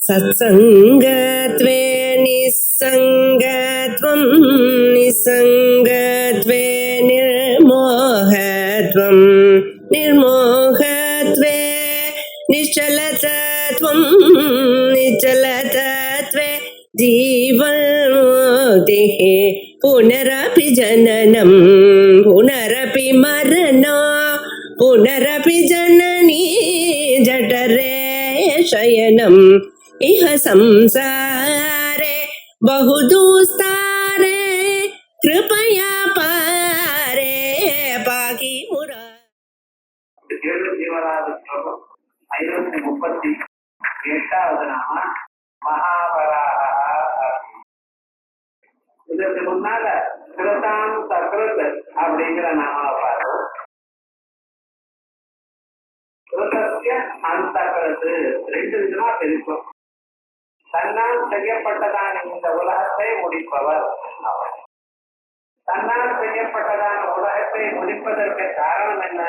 सत्सङ्गत्वे निस्सङ्गत्वं निस्सङ्गत्वे निर्मोहत्वं निर्मोहत्वे निश्चलतत्वं निश्चलतत्वे जीवन्मुक्तिः पुनरपि जननं पुनरपि मरणं पुनरपि जननी जठरे शयनम् इह संसारे बहुदुस्तारे कृपया पारे पाहि मुरा 78வது ஸ்லோகம் 538வது நாம மகாவராக. இதற்கு முன்னால கிருதான் சக்ரத் அப்படிங்கிற நாமாவை பார்த்தோம். கிருதஸ்ய அந்தக்ரத் ரெண்டு விதமா பிரிப்போம். தன்னால் செய்யப்பட்டதான இந்த உலகத்தை முடிப்பவர் அவர். தன்னால் செய்யப்பட்டதான உலகத்தை முடிப்பதற்கு காரணம் என்ன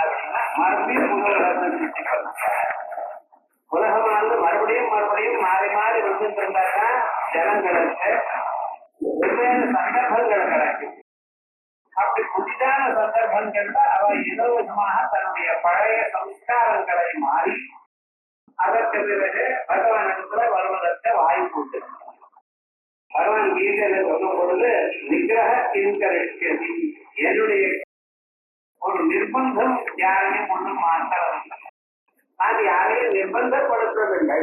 அப்படின்னா மறுபடியும் உலகமானது மறுபடியும் மறுபடியும் மாறி மாறி வந்துட்டு இருந்தாதான் ஜனங்களுக்கு வெவ்வேறு சந்தர்ப்பங்கள் கிடைக்கும். அப்படி புதிதான சந்தர்ப்பங்கள்ல அவ ஏதோ விதமாக தன்னுடைய பழைய சம்ஸ்காரங்களை மாறி அதற்கு பிறகு பகவானிடத்துல வருவதற்கு வாய்ப்பு உண்டு. பகவான் கீதையில சொல்லும் பொழுது நிகிரக கிங்கரிஷ்யதி, என்னுடைய ஒரு நிர்பந்தம் யாரையும் ஒன்றும் மாற்றவில்லை. நான் யாரையும் நிர்பந்தப்படுத்துவதில்லை.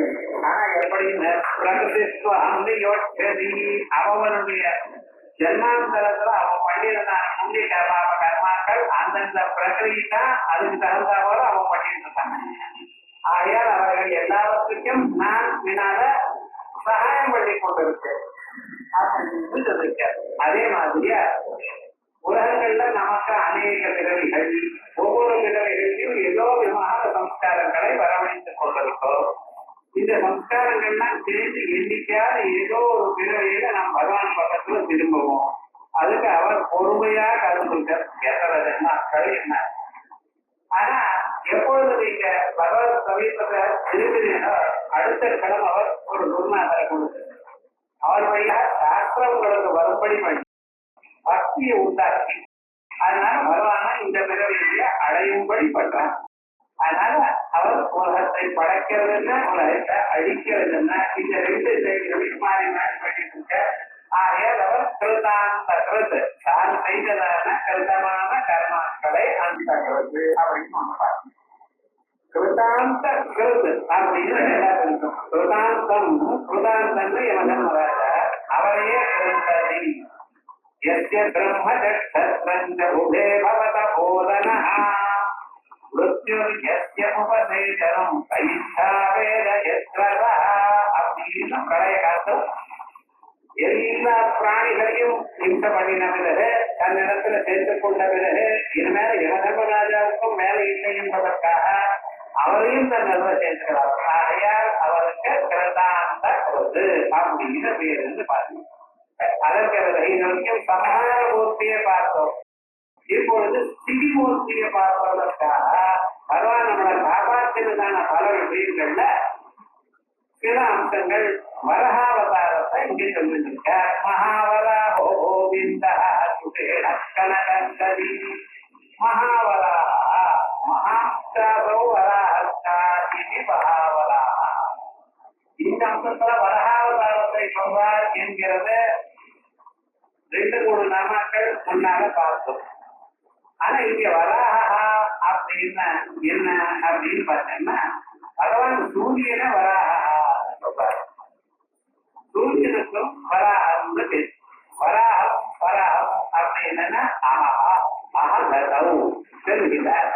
ஆனா எப்படின்னு பிரகதிஸ்வதி அவனுடைய ஜென்மாந்தரத்துல அவன் பண்ணியிருந்தான் புண்ணிய கர்மாக்கள் அந்தந்த பிரகிரியை தான் அதுக்கு தகுந்தாவோட அவன் பண்ணிட்டு இருக்காங்க. ஆகையால் அவர்கள் எல்லாவற்றுக்கும் நான் பின்னால சகாயம் பண்ணி கொண்டிருக்கேன் அப்படின்னு சொல்லிருக்காரு. அதே மாதிரியா உலகங்கள்ல நமக்கு அநேக பிறவிகள், ஒவ்வொரு பிறவிகளிலும் ஏதோ விதமான சம்ஸ்காரங்களை வரவழைத்துக் கொண்டிருக்கோம். இந்த சம்ஸ்காரங்கள்லாம் சேர்ந்து எண்ணிக்கையால் ஏதோ ஒரு பிறவியில நாம் பகவான் பக்கத்துல திரும்புவோம். அதுக்கு அவர் பொறுமையா கலந்துட்டார். எத்தனை நாட்கள் என்ன. ஆனா எப்பொழுது நீங்க பகவத் சமீபத்தை திரும்பினீங்களோ அடுத்த கடம் அவர் ஒரு குருநாதரை கொடுத்தார். அவர் வழியா சாஸ்திரங்களுக்கு வரும்படி பண்ணி பக்தியை உண்டாக்கி அதனால பகவானா இந்த பிறவியை அடையும்படி பண்றார். அதனால அவர் உலகத்தை படைக்கிறது என்ன, உலகத்தை அழிக்கிறது என்ன, இந்த ரெண்டு செயல்களையும் மாறி மாறி பண்ணிட்டு இருக்க. ஆகையால் அவர் கிருதாந்த கிருத், தான் செய்ததான கிருதமான கர்மாக்களை அந்த கிருத் அப்படின்னு நம்ம பார்க்கணும். கிருதாந்த கிருத் அப்படின்னு இருக்கும். கிருதாந்தம் கிருதாந்தன்னு இவன் வராத அவரையே கிருந்ததி யஸ்ய பிரம்ம ஜக்ஷத்ரஞ்ச உபே பவத போதனஹ மிருத்யுர்யஸ்ய உபதேசனம் கைச்சா வேத யத்ரதா அப்படின்னு பழைய காலத்தில் எல்லா பிராணிகளையும் இம்சை பண்ணின பிறகு தன்னிடத்துல சேர்த்துக் கொண்ட பிறகு இனிமேல யமதர்மராஜாவுக்கும் மேல இல்லை என்பதற்காக அவரையும் தன் நிறுவ சேர்த்துக்கிறார். ஆகையால் அவருக்கு கிருதாந்த கிருது அப்படின்னு பேர் என்று பார்த்தோம். அதற்கு வரைக்கும் சமகார மூர்த்தியை பார்த்தோம். இப்பொழுது ஸ்திதி மூர்த்தியை பார்ப்பதற்காக பகவான் நம்மளை காப்பாற்றினதான பல விஷயங்கள்ல சில அம்சங்கள் வரஹாவதாரத்தை இங்கே சொல்லிருக்க. மகாவரா கோவிந்த கனகி மகாவரா மகாஸ்தாரோ வராஹி மகாவரா. இந்த அம்சத்துல வரஹாவதாரத்தை சொல்வார் என்கிறது 2-3 நாமாக்கள் முன்னால பார்த்தோம். ஆனா இங்க வராஹா அப்படின்னா என்ன அப்படின்னு பார்த்தோம்னா பகவான் சூரியனை வராஹா சொல்றார். சூரியனுக்கும் வராஹம்னு பேர். வராஹம் வராஹம் அப்படின்னா அமஹா அகதௌ தெரிகிறார்.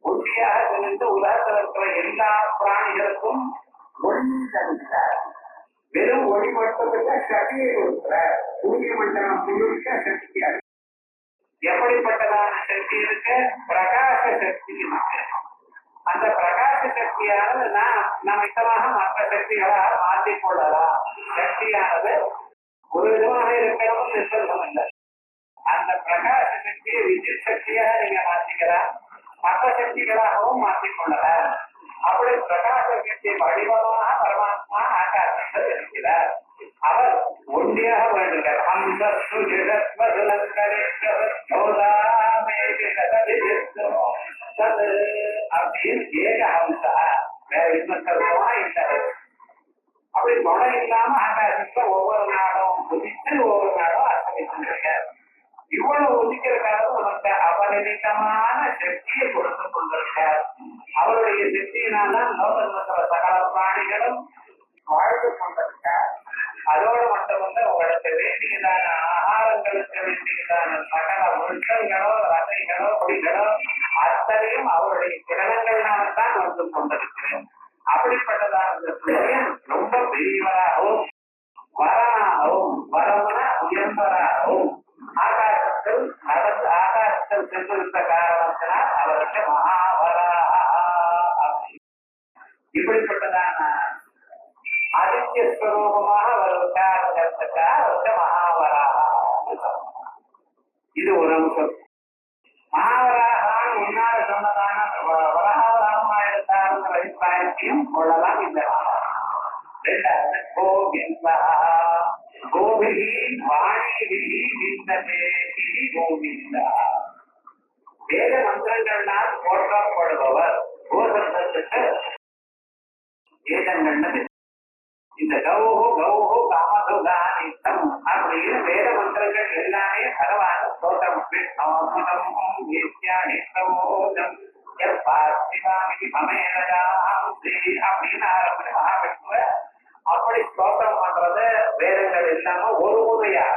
உறுதியாக தெரிந்து உலகத்தில் இருக்கிற எல்லா பிராணிகளுக்கும் ஒளி தருகிறார். வெறும் ஒளி மட்டும் சக்தியை கொடுக்கிறார். சூரிய மண்டலம் முழுக்க சக்தியாக எப்படிப்பட்டதான சக்தி இருக்கு? பிரகாச சக்தி. அந்த பிரகாச சக்தியானது நாம் நிமித்தமாக மற்ற சக்திகளாக மாற்றிக்கொள்ளலாம். சக்தியானது ஒரு விதமாக இருக்கணும் நிர்பந்தம் இல்லை. அந்த பிரகாச சக்தியை வித்யுத் சக்தியாக நீங்க மாற்றிக்கலாம், மற்ற சக்திகளாகவும் மாற்றிக்கொள்ளலாம். அப்படி பிரகாச சக்தி வடிவமாக பரமாத்மா ஆகாசத்தில் இருக்கிறார். அவர் ஒன்றியாக வேண்டுகிறார். அப்படின்னு ஏக ஹம்சா, வேற இன்னும் சொல்லுவா இல்லை. அப்படி துணை இல்லாம ஆகாசத்துல ஒவ்வொரு நாளும் உதித்து ஒவ்வொரு நாளும் அர்ப்பணித்திருக்கார். இவ்வளவு உதிக்கிறதுக்காக நமக்கு அபரிமிதமான சக்தியை கொடுத்து கொண்டிருக்கார். அவருடைய சக்தியினால்தான் லோகத்துல சகல பிராணிகளும் வாழ்ந்து கொண்டிருக்கார். அதோடு மட்டுமல்ல, உங்களுக்கு வேண்டியதான ஆகாரங்களுக்கு வேண்டியதான சகல விருட்சங்களோ ரசைகளோ கொடிகளோ அத்தனையும் அவருடைய கிரணங்கள்னால்தான் வந்து கொண்டிருக்கிறேன். அப்படிப்பட்டதான இந்த சூரியன் ரொம்ப பெரியவராகவும் வரனாகவும், வரம்னா உயர்ந்தவராகவும் ஆகாசத்தில் நடந்து ஆகாசத்தில் சென்றிருந்த காரணத்தினால் அவருக்கு மகாவரா. இப்படிப்பட்டதான ஆதித்ய ஸ்வரூபமாக வருவதற்காக அவருக்கு மகாவரா. இது ஒரு அம்சம். மகாவராகான் முன்னால சொன்னதான வராகமா எடுத்தாருங்கிற அபிப்பிராயத்தையும் கொள்ளலாம். இந்த ரெண்டாவது கோவிந்தா, கோபிகி வாணிபிகி விந்ததே கோவிந்தா. வேத மந்திரங்களால் போற்றப்படுபவர். கோசந்தத்துக்கு வேதங்கள் இந்த கௌஹு கௌஹு காமதுகானித்தம் அப்படின்னு வேத மந்திரங்கள் எல்லாமே பரவான ஸ்தோத்திரம். அப்படின்னு ஆரம்பிச்சு மகாவிஷ்ணுவ அப்படி ஸ்தோத்திரம் பண்றது வேதங்கள் இல்லாம ஒரு முறையா.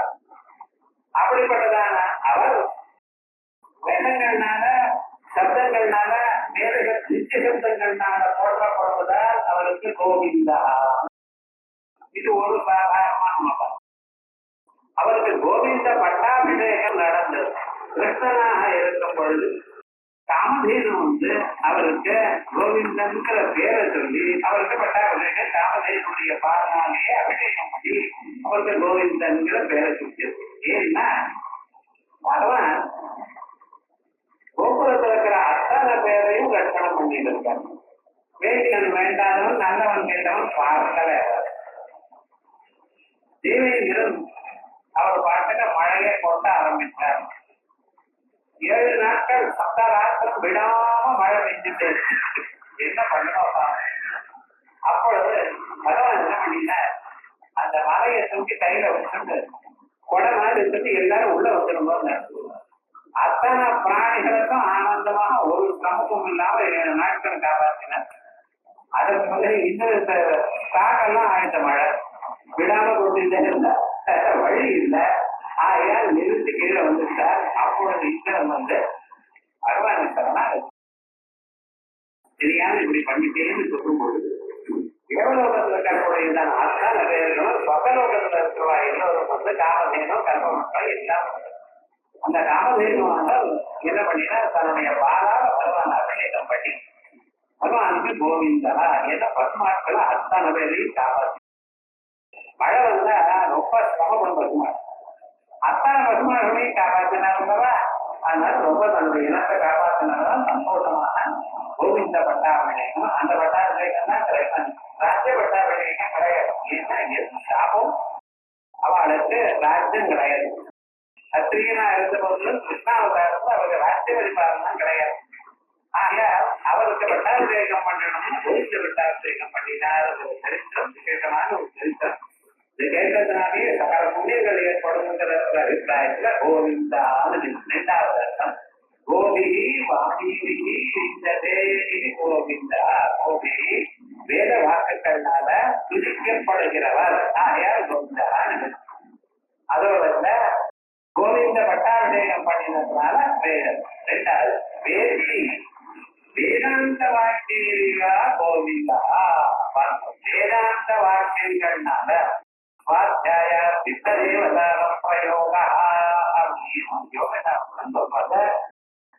அப்படிப்பட்டதான அவர் வேதங்கள்னால சப்தங்கள்னால வேதங்கள் நித்திய சப்தங்கள்னால போற்றப்படுவதால் அவருக்கு கோவிந்தா. இது ஒரு சாதாரணமான மதம். அவருக்கு கோவிந்த பட்டாபிஷேகம் நடந்தது. கிருஷ்ணனாக இருக்கும் பொழுது காமதேனு அவருக்கு கோவிந்தன்கிற பேரை சொல்லி அவருக்கு பட்டாபிஷேகம் காமதேனுடைய பாதனாலேயே அபிஷேகம் பண்ணி அவருக்கு கோவிந்தன்கிற பேரை சொல்லியது. ஏன்னா பகவான் கோகுலத்தில் இருக்கிற அத்தனை பேரையும் ரட்சணம் பண்ணிட்டு இருக்காங்க. வேண்டியவன் வேண்டாதவன் நல்லவன் கேட்டவன் பார்க்கல. தேவேந்திரன் அவர் பாட்டுக்க மழையை கொட்ட ஆரம்பித்தார். 7 நாட்கள் சப்தராத்திரம் விடாம மழை பெஞ்சுட்டு என்ன பண்ணணும். அப்பொழுது பகவான் என்ன பண்ணினார், அந்த மலையை தூக்கி கையில வச்சுட்டு கொடை மாதிரி எடுத்துட்டு எல்லாரும் உள்ள வச்சிருந்தோம். அத்தனை பிராணிகளுக்கும் ஆனந்தமாக ஒரு சிரமமும் இல்லாம 7 நாட்கள் காப்பாற்றினார். அதற்கு பிறகு இந்த ஸ்டாக்கெல்லாம் ஆயிட்ட மழை விடாம கொண்டுட்டே இருந்தா வழி இல்லை. ஆகையால் நிறுத்தி கீழே வந்துட்டார். அப்பொழுது இந்திரன் பகவான் தெரியாம இப்படி பண்ணிட்டேன்னு சொல்லும் பொழுது தேவலோகத்துல இருக்கக்கூடியதான அத்தனை பேர்களும் சொகலோகத்துல இருக்கிறவா எல்லோரும் காமதேனோ கர்ப்பமற்ற எல்லாம் அந்த காமதேனுவாக என்ன பண்ணினா தன்னுடைய பாலால பகவான் அபிஷேகம் பண்ணி பகவானுக்கு கோவிந்தா என்ன பசுமாட்கள் அத்தனை பேரையும் காப்பாற்று. மழை வந்தா ரொம்ப சிரமப்படும் பசுமாடு. அத்தனை பசுமாடுகளையும் காப்பாற்றினாருந்தவா. அதனால ரொம்ப தன்னுடைய இனத்தை காப்பாற்றினால்தான் சந்தோஷமான கோவிந்த பட்டாபிஷேகம். அந்த பட்டாபிஷேகம் தான் கிடைக்கும். ராஜ்ய பட்டாபிஷேகம் கிடையாது. ஏன்னா எது சாபம் அவளுக்கு ராஜ்யம் கிடையாது. சத்திரியனா இருந்த போதிலும் கிருஷ்ணாவதாரத்தில் அவருக்கு ராஜ்ய பரிபாலனம் கிடையாது. ஆக அவருக்கு பட்டாபிஷேகம் பண்ணணும்னு கோவிந்த பட்டாபிஷேகம் பண்ணினார். சரித்திரம் விசேஷமான ஒரு சரித்திரம். இது கேட்டதுனாலே சகல புண்ணியங்கள் ஏற்படுங்கிற அபிப்பிராயத்துல கோவிந்தான்னு 2வது அர்த்தம். கோபி வாணிபிகி விந்ததே கோவிந்தா. கோபி வேத வாக்குகள்னால துதிக்கப்படுகிறவர். யார் கோவிந்தான்னு. அதோட கோவிந்த பட்டாபிஷேகம் பண்ணினதுனால வேதம். 2வது வேதி வேதாந்த வாக்கியா கோவிந்தா. வேதாந்த வாக்கியங்கள்னால சுவாத்தியாய சித்ததேவதாரம் பிரயோக அப்படின்னு சொல்றது.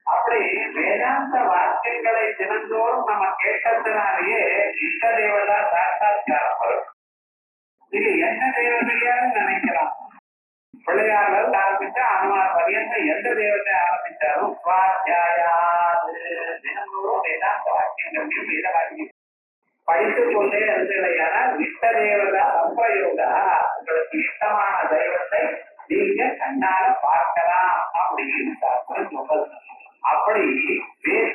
அப்படி வேதாந்த வாக்கியங்களை தினந்தோறும் நம்ம கேட்டதுனாலேயே இஷ்ட தேவதா சாட்சாத்காரம் வரும். இது எந்த தேவதையாலும் நினைக்கலாம். பிள்ளையாளர் ஆரம்பிச்சா அனுமார் பரியந்தம் எந்த தேவத்தை ஆரம்பிச்சாலும் சுவாத்தியாயாது தினந்தோறும் வேதாந்த வாக்கியங்களையும் வேத வாக்கியம் படித்துக் கொண்டே இருந்தீர்களானால் இஷ்ட தேவதா சம்பயோகா உங்களுக்கு இஷ்டமான தெய்வத்தை நீங்க கண்ணால பார்க்கலாம் அப்படின்னு சாஸ்திரம் சொல்றது. அப்படி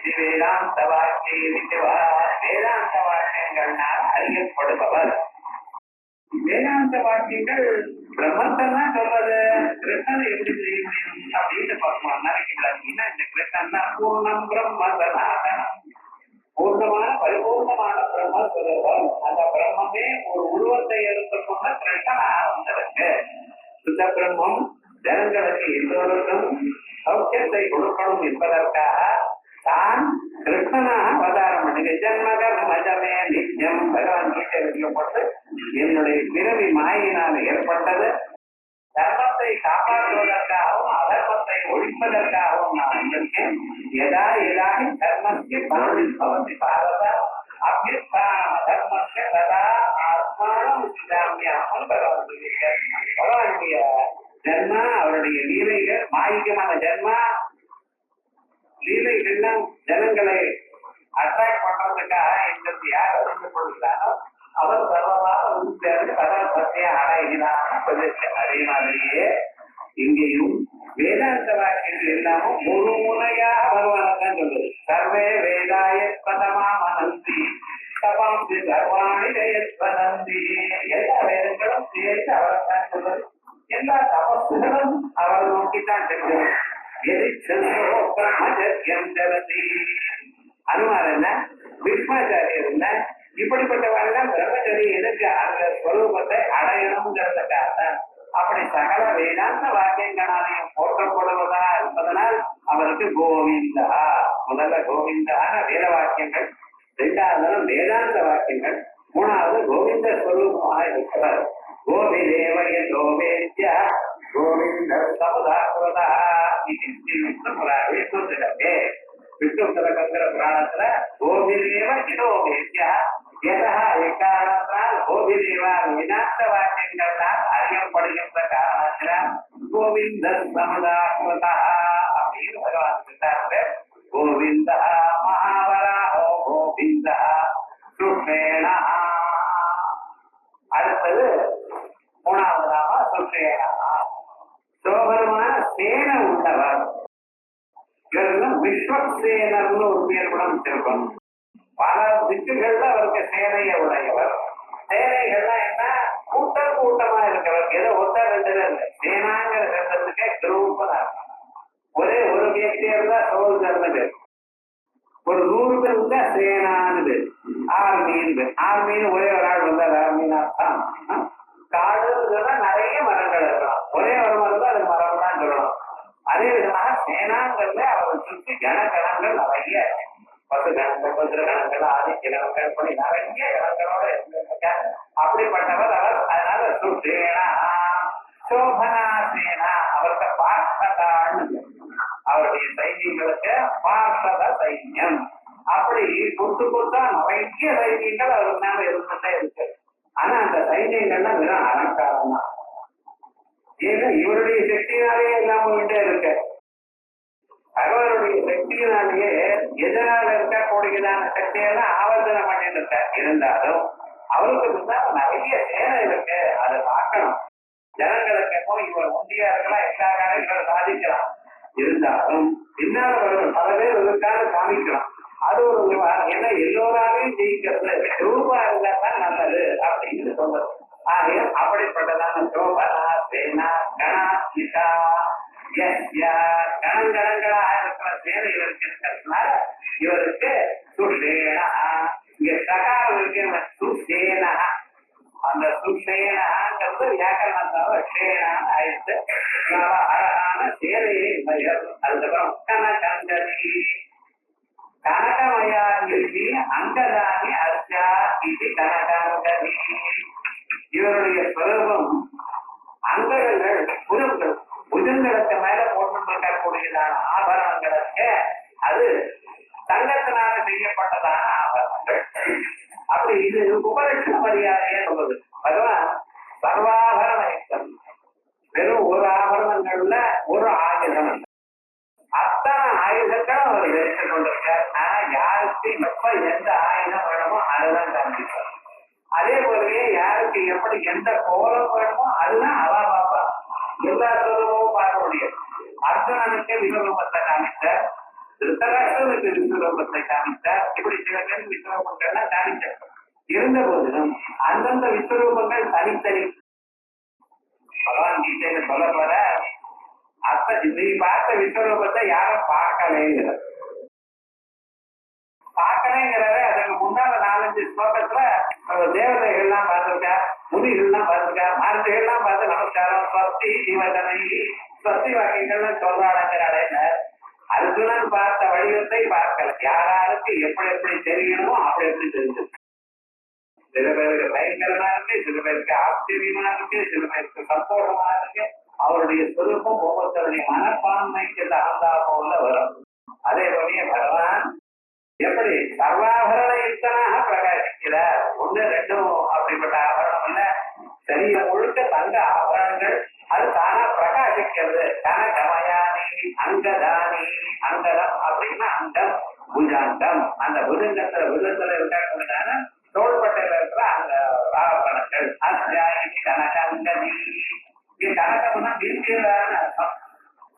வேதாந்த வாக்கிய வேதாந்த வாக்கியங்கள்னால அறியப்படுபவர். வேதாந்த வாக்கியங்கள் பிரம்மத்தை தான் சொல்றது. கிருஷ்ணனை எப்படி செய்ய முடியும் அப்படின்னு பார்க்கணும். நினைக்கிறாங்கன்னா இந்த கிருஷ்ணன் தான் பூர்ணம் பிரம்ம சனாதனம், பூர்ணமான பரிபூர்ணமான பிரம்ம சொல்லுவோம். அந்த பிரம்மே ஒரு உருவத்தை எடுத்துக்கொண்ட கிருஷ்ணனாக வந்திருக்கு. சுத்த பிரம்மம் ஜனங்களுக்கு எல்லோருக்கும் சௌக்கியத்தை கொடுக்கணும் என்பதற்காக தான் கிருஷ்ணனாக அவதாரம் பண்ணுங்க. ஜன்மகர்மஜமே நித்தியம் பகவான் கீதையில் போட்டு என்னுடைய பிறவி மாயினால் ஏற்பட்டது. தர்மத்தை காப்பாற்றுவதற்காகவும் அதர்மத்தை ஒழிப்பதற்காகவும் நான் வந்திருக்கேன். எதா எதாகி தர்மத்தை பவதி பாரத அபியுத்தான தர்மத்தை ததா ஆத்மானம் சிதாமியாமல் பகவானுடைய ஜன்மா, அவருடைய லீலைகள் மாயிகமான ஜன்மா லீலைகள்லாம் ஜனங்களை அட்ராக்ட் பண்றதுக்காக எங்களுக்கு யார் அறிந்து கொள்கிறாரோ அவர் சர்வமாக உறுதியாக பதார்த்தத்தை அடைகிறார். அதே மாதிரியே இங்கேயும் வேதாந்த வாக்கியங்கள் எல்லாமும் ஒரு முறையாக பகவான் சொல்லுது. சர்வே வேதாய பதமா மனந்தி தபாந்தி சர்வாணி ஜெயத்வனந்தி. எல்லா வேதங்களும் சேர்த்து அவரைத்தான் சொல்லுது. எல்லா தபஸ்களும் அவர் நோக்கித்தான் செல்வது. அனுமார் என்ன, விஷ்மாச்சாரியர் என்ன, இப்படிப்பட்டவர்கள் பிரம்மச்சரி எதுக்கு அந்த ஸ்வரூபத்தை அடையணுங்கிறதுக்காக அப்படி சகல வேதாந்த வாக்கியங்களாலையும் போற்றப்படுவதா இருப்பதனால் அவருக்கு கோவிந்தா. முதல்ல கோவிந்தான வேத வாக்கியங்கள், இரண்டாவது வேதாந்த வாக்கியங்கள், மூணாவது கோவிந்த ஸ்வரூபமாக இருக்கிறார். கோவிதேவய கோவேத்யா கோவிந்த சமுதாய விஷ்ணுங்கிற புராணத்துல கோபிதேவ இதோவேத்யா எதா எக்காரணத்தால் கோபிதேவா விநாச வாக்கியங்களால் அறியப்படுகின்ற காரணத்தினால் கோவிந்த சமுதாய அப்படின்னு பகவான் சொல்றாரு. கோவிந்த மகாவராஹோ கோவிந்த சுஷேணா. அடுத்தது மூணாவது நாம சுஷேணா. சோபரமான சேன உள்ளவர். இவர்கள் விஸ்வசேனர்னு ஒரு பேர் கூட வச்சிருக்கோம். பல திக்குகள்ல அவருக்கு சேனையை உடையவர். சேனைகள்லாம் என்ன, கூட்டம் கூட்டமா இருக்கிறவர். ஏதோ ஒருத்தர் ரெண்டு பேர் இல்லை. சேனாங்கிற சட்டத்துக்கே குரூப் தான். ஒரே ஒரு வியக்தி இருந்தா சோல்ஜர்னு பேர். ஒரு 100 பேர் இருந்தா சேனான்னு பேர். ஆர்மின்னு பேர். ஆர்மின்னு ஒரே ஒரு ஆள் வந்தார். ஆர்மின்னா தான் காடுன்னா நிறைய மரங்கள் இருக்கலாம். ஒரே ஒரு மரம் தான் அது மரம் தான் சொல்லணும். அதே விதமாக சேனாங்கிறத அவர் சுற்றி கணக்கணங்கள் நிறைய பசு கணங்கள், பத்திர கணங்கள், ஆதித்ய கணங்கள், இப்படி நிறைய கணங்களோட இருந்திருக்காங்க. அப்படிப்பட்டவர் அவர். அதனால சுஷேனா சோபனா சேனா. அவருக்கு பார்ஷதான்னு அவருடைய சைன்யங்களுக்கு பார்ஷத சைன்யம். அப்படி புத்து புத்தா நிறைய சைன்யங்கள் அவர் மேல இருந்துட்டே இருக்கு. ஆனா அந்த சைன்யங்கள்லாம் வெறும் அலங்காரம் தான். ஏன்னா இவருடைய சக்தியினாலே எல்லாம் போயிட்டே இருக்கு. பகவானுடைய சக்தியினாலேயே எதனால இருக்கக்கூடியதான சக்தியெல்லாம் ஆவர்த்தனம் பண்ணிட்டு இருக்க. இருந்தாலும் அவருக்கு பின்னால் நிறைய சேனை இருக்கு. அதை பார்க்கணும். ஜனங்களுக்கு போய் இவர் உண்டியா இருக்கலாம், எல்லா காரியங்களும் சாதிக்கலாம். இருந்தாலும் பின்னால் அவர்கள் பல பேர் இதற்காக காமிக்கலாம். அது ஒரு ஏன்னா எல்லோராலையும் ஜெயிக்கிறது ரூபா இருந்தாதான் நல்லது அப்படின்னு சொல்றது. ஆகிய அப்படிப்பட்டதான சோபனா சேனா கணாசிதா கணங்கணங்களா இருக்கிற சேனைகளுக்கு இருக்கிறதுனால இவருக்கு சுஷேனா. இங்க சகாரம் இருக்கு சுஷேனா. அந்த சுஷேனாங்கிறது வியாக்கரணத்தால ஷேனான்னு ஆயிடுச்சு. அழகான சேனையை அதுக்கப்புறம் கனகந்தரி கனகமயாங்கி அங்கதானி அர்ச்சா இது கனகாங்கரி. இவருடைய ஸ்வரூபம் அங்கங்கள் புஜங்கள், புஜங்களுக்கு மேல போட்டுக்கக்கூடியதான ஆபரணங்களுக்கு அது தங்கத்தினால செய்யப்பட்டதான ஆபரணங்கள். அப்படி இது உபலட்சண மரியாதையே சொல்லுது. பகவான் சர்வாபரண யுக்தம். வெறும் ஒரு ஆபரணங்கள்ல ஒரு ஆயுதம். அத்தனை ஆயுதங்களும் அவர் தரித்துக் கொண்டிருக்கார். ஆனா யாருக்கு எப்ப எந்த ஆயுதம் வேணுமோ அதுதான் காண்பிப்பார். அதே போலவே யாருக்கு எப்படி எந்த கோலம் வேணுமோ அதுதான் அவா பாப்பா. எல்லா சுரூபமும் பார்க்க முடியும். அர்ஜுனனுக்கு விஸ்வரூபத்தை காமிச்சார், திருத்தராஷ்டிரனுக்கு விஸ்வரூபத்தை காமிச்சார். இப்படி சில பேர் விஸ்வரூபங்கள்லாம் காமிச்சார். இருந்த போதிலும் அந்தந்த விஸ்வரூபங்கள் தனித்தனி. பகவான் கீதையில சொல்ல போற நீ பார்த்த விஸ்வரூபத்தை யாரும் பார்க்கலைங்கிற பார்க்கலைங்கிறத அதுக்கு முன்னால 4-5 ஸ்லோகத்துல தேவதைகள்லாம் பார்த்திருக்கா, முனிகள்லாம் பார்த்திருக்கா, மருந்துகள்லாம் பார்த்து நமஸ்காரம் ஸ்வஸ்தி ஜீவதனை ஸ்வஸ்தி வாக்கியங்கள்லாம் சொல்றாங்கிறாளே. அர்ஜுனன் பார்த்த வடிவத்தை பார்க்கல. யாராருக்கு எப்படி எப்படி தெரியணுமோ அப்படி எப்படி தெரிஞ்சு. சில பேருக்கு பயங்கரமா இருக்கு, சில பேருக்கு ஆச்சரியமா இருக்கு, சில பேருக்கு சந்தோஷமா இருக்கு. அவருடைய சொரூபம் ஒவ்வொருத்தருடைய மனப்பான்மைக்கு தகுந்தா போல வரும். அதே போலயே பகவான் எப்படி சர்வாபரண யுக்தனாக பிரகாசிக்கிறார். 1-2 அப்படிப்பட்ட ஆபரணம் இல்ல, சரீரம் முழுக்க தங்க ஆபரணங்கள் அது தானா பிரகாசிக்கிறது. கனகமயானி அங்கதானி. அங்கதம் அப்படின்னா அங்கம், புஜாங்கம். அந்த புஜத்துல இருக்கக்கூடியதான தோள்பட்டையில இருக்கிற அந்த ஆபரணங்கள். அத்தியாயி கனகங்கதி. இங்க கனகம்னா வீழ்ச்சியான அர்த்தம்.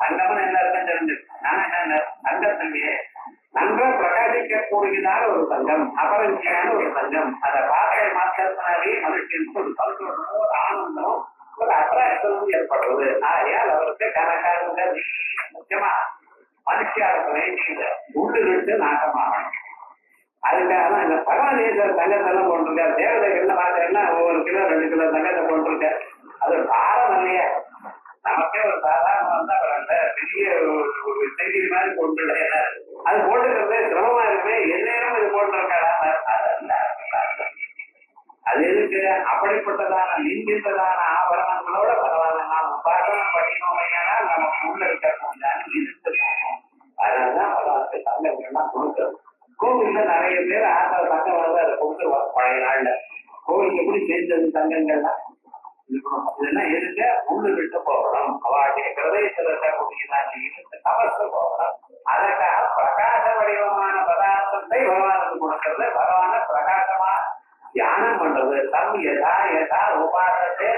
அங்கம்னு எல்லாருக்கும் தெரிஞ்சு தங்கத்திலேயே நன்றாக பிரகாசிக்கக்கூடியதான ஒரு தங்கம், அபரஞ்சியான ஒரு தங்கம். அதை பார்க்கை மாத்திரத்தினாலே மனுஷனுக்கு ஒரு சந்தோஷமும் ஒரு ஆனந்தமும் ஒரு அட்ராக்ஷனும் ஏற்படுறது. ஆகையால் அவருக்கு கனகங்கதி. முக்கியமா மனுஷியாருக்கு வேண்டியது உள்ளிருந்து நாட்டமாகணும். அதுக்காக தான் இந்த பகவானேஸ்வரர் தங்கத்தெல்லாம் போட்டிருக்காரு. தேவதைகள்ல பார்த்தீங்கன்னா 1 கிலோ 2 கிலோ தங்கத்தை போட்டிருக்காரு. அது ஒரு பாரம் இல்லையா? நமக்கே ஒரு சாதாரண வந்தா பெரிய ஒரு செய்தி மாதிரி கொண்டு அது போட்டுக்கிறதே சிரமமா இருக்குமே, எந்நேரம் இது போட்டிருக்காடா. அது எதுக்கு? அப்படிப்பட்டதான நிந்தித்ததான ஆபரணங்களோட பகவான நாம் உபாசனம் பண்ணினோமையானால் நமக்கு உள்ள இருக்கக்கூடாது இருந்துருக்கோம். அதனாலதான் பகவானுக்கு தங்கங்கள்லாம் கொடுக்குறது. கோவில்ல நிறைய பேர் தங்கம் வந்து அதை கொடுத்துருவாங்க. பழைய நாள்ல கோவில் எப்படி செஞ்சது தங்கங்கள்லாம் இதெல்லாம் எதுக்கு? உள்ளு விட்டு போகணும். அவளுடைய பிரதேசத்தில் இருக்கக்கூடியதான் தபசு போகணும். அதற்காக பிரகாச வடிவமான பதார்த்தத்தை பகவானுக்கு கொடுக்கறது. பகவான பிரகாசமா தியானம் பண்றது. தம் யதா யதா உபாசத்தை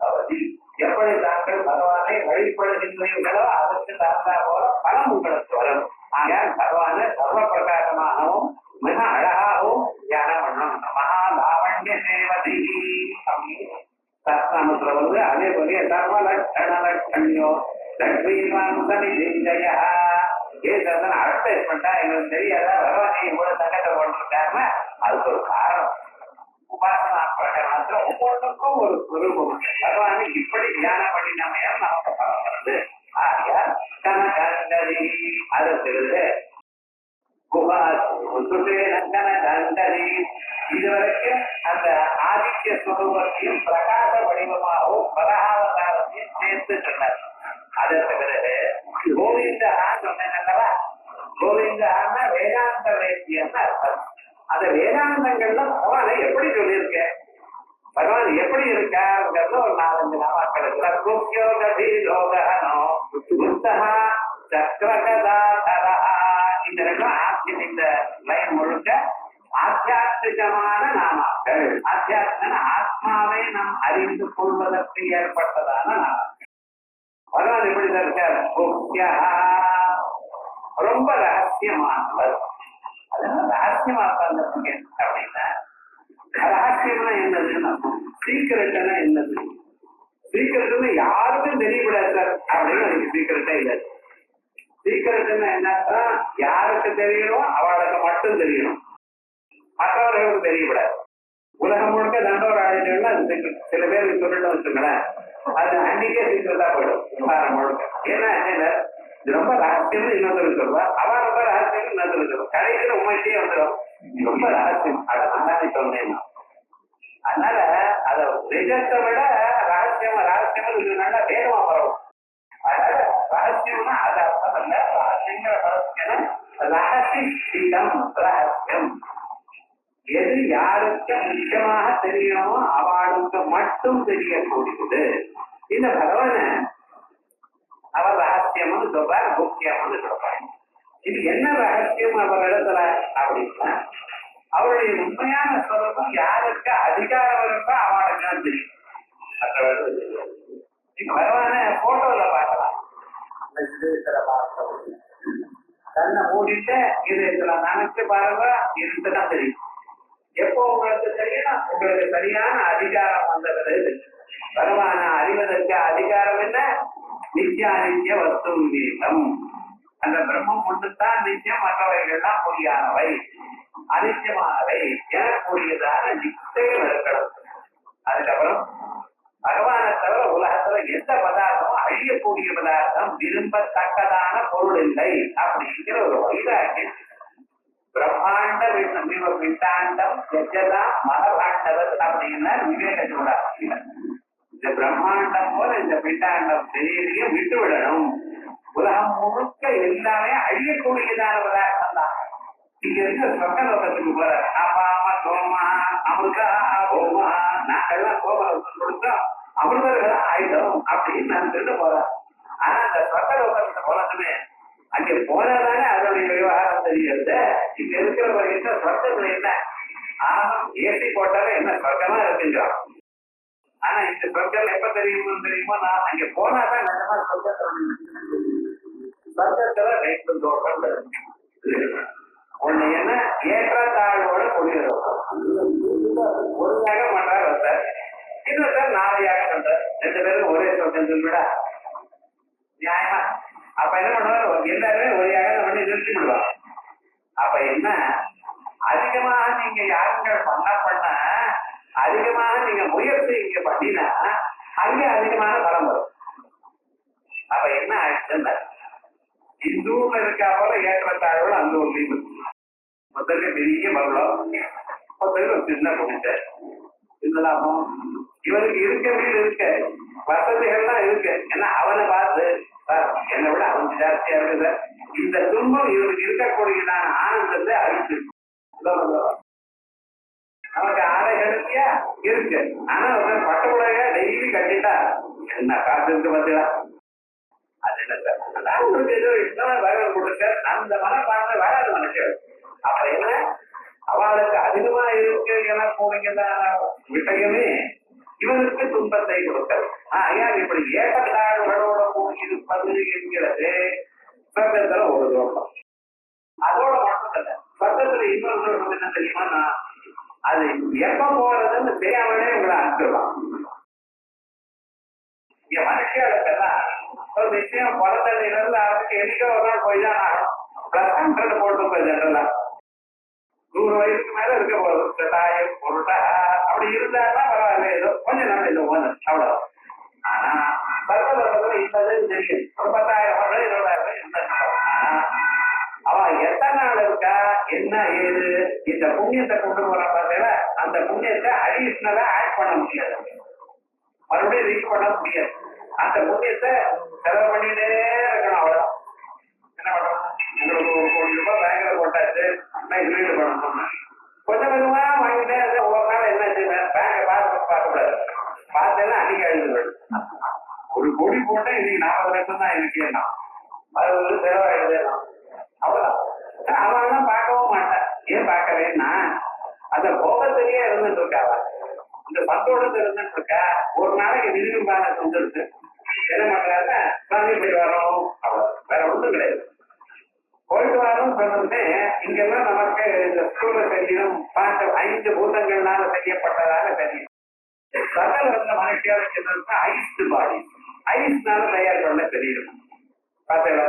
தவதி. எப்படி தாங்கள் பகவானை வழிபடுகின்றீர்களோ அதற்கு தகுந்தா போல பலம் உங்களுக்கு வரும். ஆகையால் பகவான சர்வ பிரகாசமாகவும் மிக அழகாகவும் தியானம் பண்ணணும். மகா லாவண்ய சேவதி அப்படின்னு சஸ்நாமத்துல வந்து அதே போல சர்வ லட்சண லட்சணியோ லட்சுமி ஜெயா ஏதன் அட்வைஸ் பண்ணிட்டா எங்களுக்கு தெரியாதா பகவான் இவ்வளவு தங்கத்தை போட்டிருக்காருன்னா அதுக்கு ஒரு காரணம். உபாசனா பிரகரணத்துல ஒவ்வொன்றுக்கும் ஒரு சுரூபம். பகவானை இப்படி தியானம் பண்ணினமையால் நமக்கு பலம் வருது. ஆகையால் கனகந்தரி அது தெரியுது. இதுவரைக்கும் அந்த ஆதித்ய சுரூபத்தையும் பிரகாச வடிவமாகவும் பரகாவதாரத்தையும் சேர்த்து சொன்னார். அதற்கு பிறகு கோவிந்தஹான் சொன்னேன்னவா, கோவிந்தஹான்னா வேதாந்த வேத்தியன்னு அர்த்தம். அந்த வேதாந்தங்கள்ல பகவானை எப்படி சொல்லியிருக்க, பகவான் எப்படி இருக்காருங்கிறது ஒரு 4-5 நாமாக்கள் சக்கரகதாதரா. இந்த 2 இந்த லைன் முழுக்க ஆத்தியாத்மிகமான நாமாக்கள். ஆத்தியாத்மன ஆத்மாவை நாம் அறிந்து கொள்வதற்கு ஏற்பட்டதான நாமாக்கள். பகவான் எப்படிதான் இருக்கார்? ரொம்ப ரகசியமானவர். அதனால ரகசியமா இருப்பாங்க அப்படின்னா ரகசியம்னா என்னதுன்னு சீக்கிரட்னா என்னது? சீக்கிரட்னு யாருக்கும் தெரியக்கூடாது சார் அப்படின்னு எனக்கு சீக்கிரட்டே இல்லை. சீக்கிரட்னா என்னன்னா யாருக்கு தெரியணும் அவளுக்கு மட்டும் தெரியணும், மற்றவர்களுக்கு தெரியக்கூடாது. உலகம் முழுக்க தண்டோர் ஆடிட்டோம்னா சில பேருக்கு சொல்லிட்டு வச்சுங்களேன், அது அன்னைக்கே சீக்கிரட்டா போயிடும் விவகாரம் முழுக்க. ஏன்னா இது ரொம்ப ரகசியம்னு இன்னொருத்தர் சொல்லுவா, அவ ரொம்ப ரகசியம் இன்னொருத்தர் சொல்லுவா, கடைசியில் உண்மையிட்டே வந்துடும் ரொம்ப ரகசியம். அதை நான் சொன்னேன். அதனால அத நிஜத்தை விட ரகசியம் இதனால வேகமா வரும். அதனால ரகசியம்னா அது அர்த்தம் இல்ல. ரகசியங்கிற ரகசியம் ரகசியம் எது யாருக்கு முக்கியமாக தெரியணுமோ அவளுக்கு மட்டும் தெரியக்கூடியது. இந்த பகவான அவர் ரகசியம்னு சொல்றார், முக்கியம்னு சொல்றாங்க. இது என்ன ரகசியம் அவர் இடத்துல அப்படின்னா அவருடைய உண்மையான ஸ்வரூபம் யாருக்கு அதிகாரம் இருக்கோ அவனுக்கு தான் தெரியும். மற்றவர்கள் தெரியாது. நீங்க பகவான போட்டோல பார்க்கலாம். அந்த இதயத்துல பார்க்க கண்ணை மூடிட்டு இதயத்துல நினைச்சு பாருங்க, இருந்துதான் தெரியும். எப்போ உங்களுக்கு தெரியணும்? உங்களுக்கு சரியான அதிகாரம் வந்தது. பகவான அறிவதற்கு அதிகாரம் என்ன? நித்தியானித்திய வஸ்து விவேகம். அந்த பிரம்மம் ஒன்றுதான் நித்தியம், மற்றவைகள்லாம் பொய்யானவை, அனித்தியமானவை எனக்கூடியதான நிச்சயம் இருக்கணும். அதுக்கப்புறம் பகவானை தவிர உலகத்துல எந்த பதார்த்தமும் அழியக்கூடிய பதார்த்தம், விரும்பத்தக்கதான பொருள் இல்லை அப்படிங்கிற ஒரு வைராக்கியம். பிரம்மாண்ட விட்டாண்டம் எஜதான் மரபாண்டவர் அப்படின்னா விவேக சொல்றாங்க. இந்த பிரம்மாண்டம் போல இந்த பிண்டாண்டம் தெரியலையே விட்டு விடணும். உலகம் முழுக்க எல்லாமே அழியக்கூடியதான பதார்த்தம் தான். இங்க இருக்க சொர்க்கலோகத்துக்கு போற அப்பாமா சோமா அமிர்தா ஓமா நாங்கெல்லாம் சோமலோகம் கொடுத்தோம், அமிர்தர்களா ஆயிட்டோம் அப்படின்னு நான் சொல்லிட்டு போறேன். ஆனா அந்த சொர்க்கலோகத்துக்கு போனதுமே அங்க போனதானே அதனுடைய விவகாரம் தெரியுது. இங்க இருக்கிற என்ன சொர்க்கத்துல என்ன ஆனந்தம், ஏசி போட்டாலும் என்ன சொர்க்கமா இருக்குங்கிறோம். ஆனா இந்த சொர்க்கம் எப்ப தெரியுமோ நான் அங்க போனாதான் நிஜமா சொர்க்கத்துல ரெண்டு தோட்டம் ஒண்ணு என்ன ஏற்றத்தாழ்வோட கொள்கிறோம். ஒரு யாகம் பண்றாரு ஒருத்தர், இன்னொருத்தர் 4 யாகம் பண்றாரு. 2 பேரும் ஒரே சொர்க்கம் விட நியாயமா? அப்ப என்ன பண்ணுவாரு? எல்லாருமே ஒரு யாகம் பண்ணி நிறுத்தி விடுவாங்க. அப்ப என்ன அதிகமாக நீங்க யாகங்கள் பண்ண அதிகமாக நீங்க முயற்சி இங்க பண்ணினா அங்க அதிகமான பலம் வரும். அப்ப என்ன ஆயிடுச்சுன்னா இந்த ஊர்ல இருக்கா போல ஏற்றத்தாழ்வுகள் அந்த ஊர்லயும் மொத்தத்துல பெரிய பலம், மொத்தத்துல ஒரு சின்ன குடிச்ச இதெல்லாம் இவருக்கு இருக்க வீடு இருக்க வசதிகள்லாம் இருக்கு. ஏன்னா அவனை பார்த்து என்னை விட அவனுக்கு ஜாஸ்தியா இருக்குது. இந்த துன்பம் இவருக்கு இருக்கக்கூடியதான ஆனந்தத்தை அழிச்சு நமக்கு ஆடைகளுக்கியா இருக்கு. ஆனா பட்டு புடவையா டெய்லி கட்டிட்டா என்ன காசு இருக்கு பார்த்தீங்களா? அது என்ன சார் உங்களுக்கு ஏதோ இஷ்டம் வேலை கொடுக்க அந்த மனப்பான்மை வராது மனுஷன். அப்ப என்ன அவளுக்கு அதிகமா இருக்கு என போனீங்கதான விஷயமே இவனுக்கு துன்பத்தை கொடுத்தது. ஐயா இப்படி ஏற்றத்தாழ்வுகளோட போயிருப்பது என்கிறது சொர்க்கத்துல ஒரு தோட்டம். அதோட மட்டும் இல்ல, சொர்க்கத்துல இன்னொரு தோட்டம் என்ன தெரியுமா? அது எப்ப போறதுன்னு தெரியாமலே உங்களை அனுப்பிடலாம். இங்க மனுஷியாளுக்கெல்லாம் ஒரு விஷயம் பிறந்ததுல இருந்து அவருக்கு என்னைக்கோ ஒரு நாள் போய் தான் ஆகணும். +100 போட்டு போய் ஜெனரலா 100 வயசுக்கு மேல இருக்க போகுது. தாயம் பொருட்டா அப்படி இருந்தாதான் பரவாயில்ல, ஏதோ கொஞ்சம் நாள் ஏதோ அவ்வளவு. ஆனா பருவத்துல இப்பதான் தெரியும் ஒரு 10,000 20,000 இருந்தா. ஆனா அவன் எத்தனை நாள் இருக்கா என்ன ஏது இந்த புண்ணியத்தை கொண்டு போற பார்த்தா அந்த புண்ணியத்தை அடிஷனலா ஆட் பண்ண முடியாது, மறுபடியும் ரீச் பண்ண முடியாது. அந்த புண்ணியத்தை செலவு பண்ணிட்டே இருக்கணும். அவ்வளவுதான். என்ன பண்ணணும்? உங்களுக்கு ₹1 கோடி பேங்க்ல போட்டாச்சு, வீடு பண்ணணும். கொஞ்சம் கொஞ்சமா வாங்கிட்டே ஒவ்வொரு நாள் என்ன பேங்க பார்க்கக்கூடாது. பார்த்தேன்னா அன்னைக்கு எழுதுகள் 1 கோடி போட்டா இன்னைக்கு 40 லட்சம் தான் எனக்கு என்ன அது செலவாயிடுது. அவ்வளவுதான். அவன் பார்க்கவும் மாட்டான். ஏன் பார்க்கலன்னா அந்த கோபத்திலேயே இருந்துட்டு இருக்காவ, இந்த சந்தோஷத்துல இருந்துட்டு இருக்கா. ஒரு நாளைக்கு மினிமம் பேலன்ஸ் வந்துருக்கு. என்ன பண்றாங்க? போயிட்டு வரோம், அவ்வளவு, வேற ஒன்றும் கிடையாது. போயிட்டு வரோம் சொன்னே இங்கெல்லாம் நமக்கு இந்த ஸ்கூல்ல தெரியும் 5 பூதங்கள்னால செய்யப்பட்டதாக தெரியும். சகல வந்த மனுஷியாளுக்கு ஐஸ் பாடி, ஐஸ்னால தயார் பண்ண தெரியும். பார்த்தீங்களா?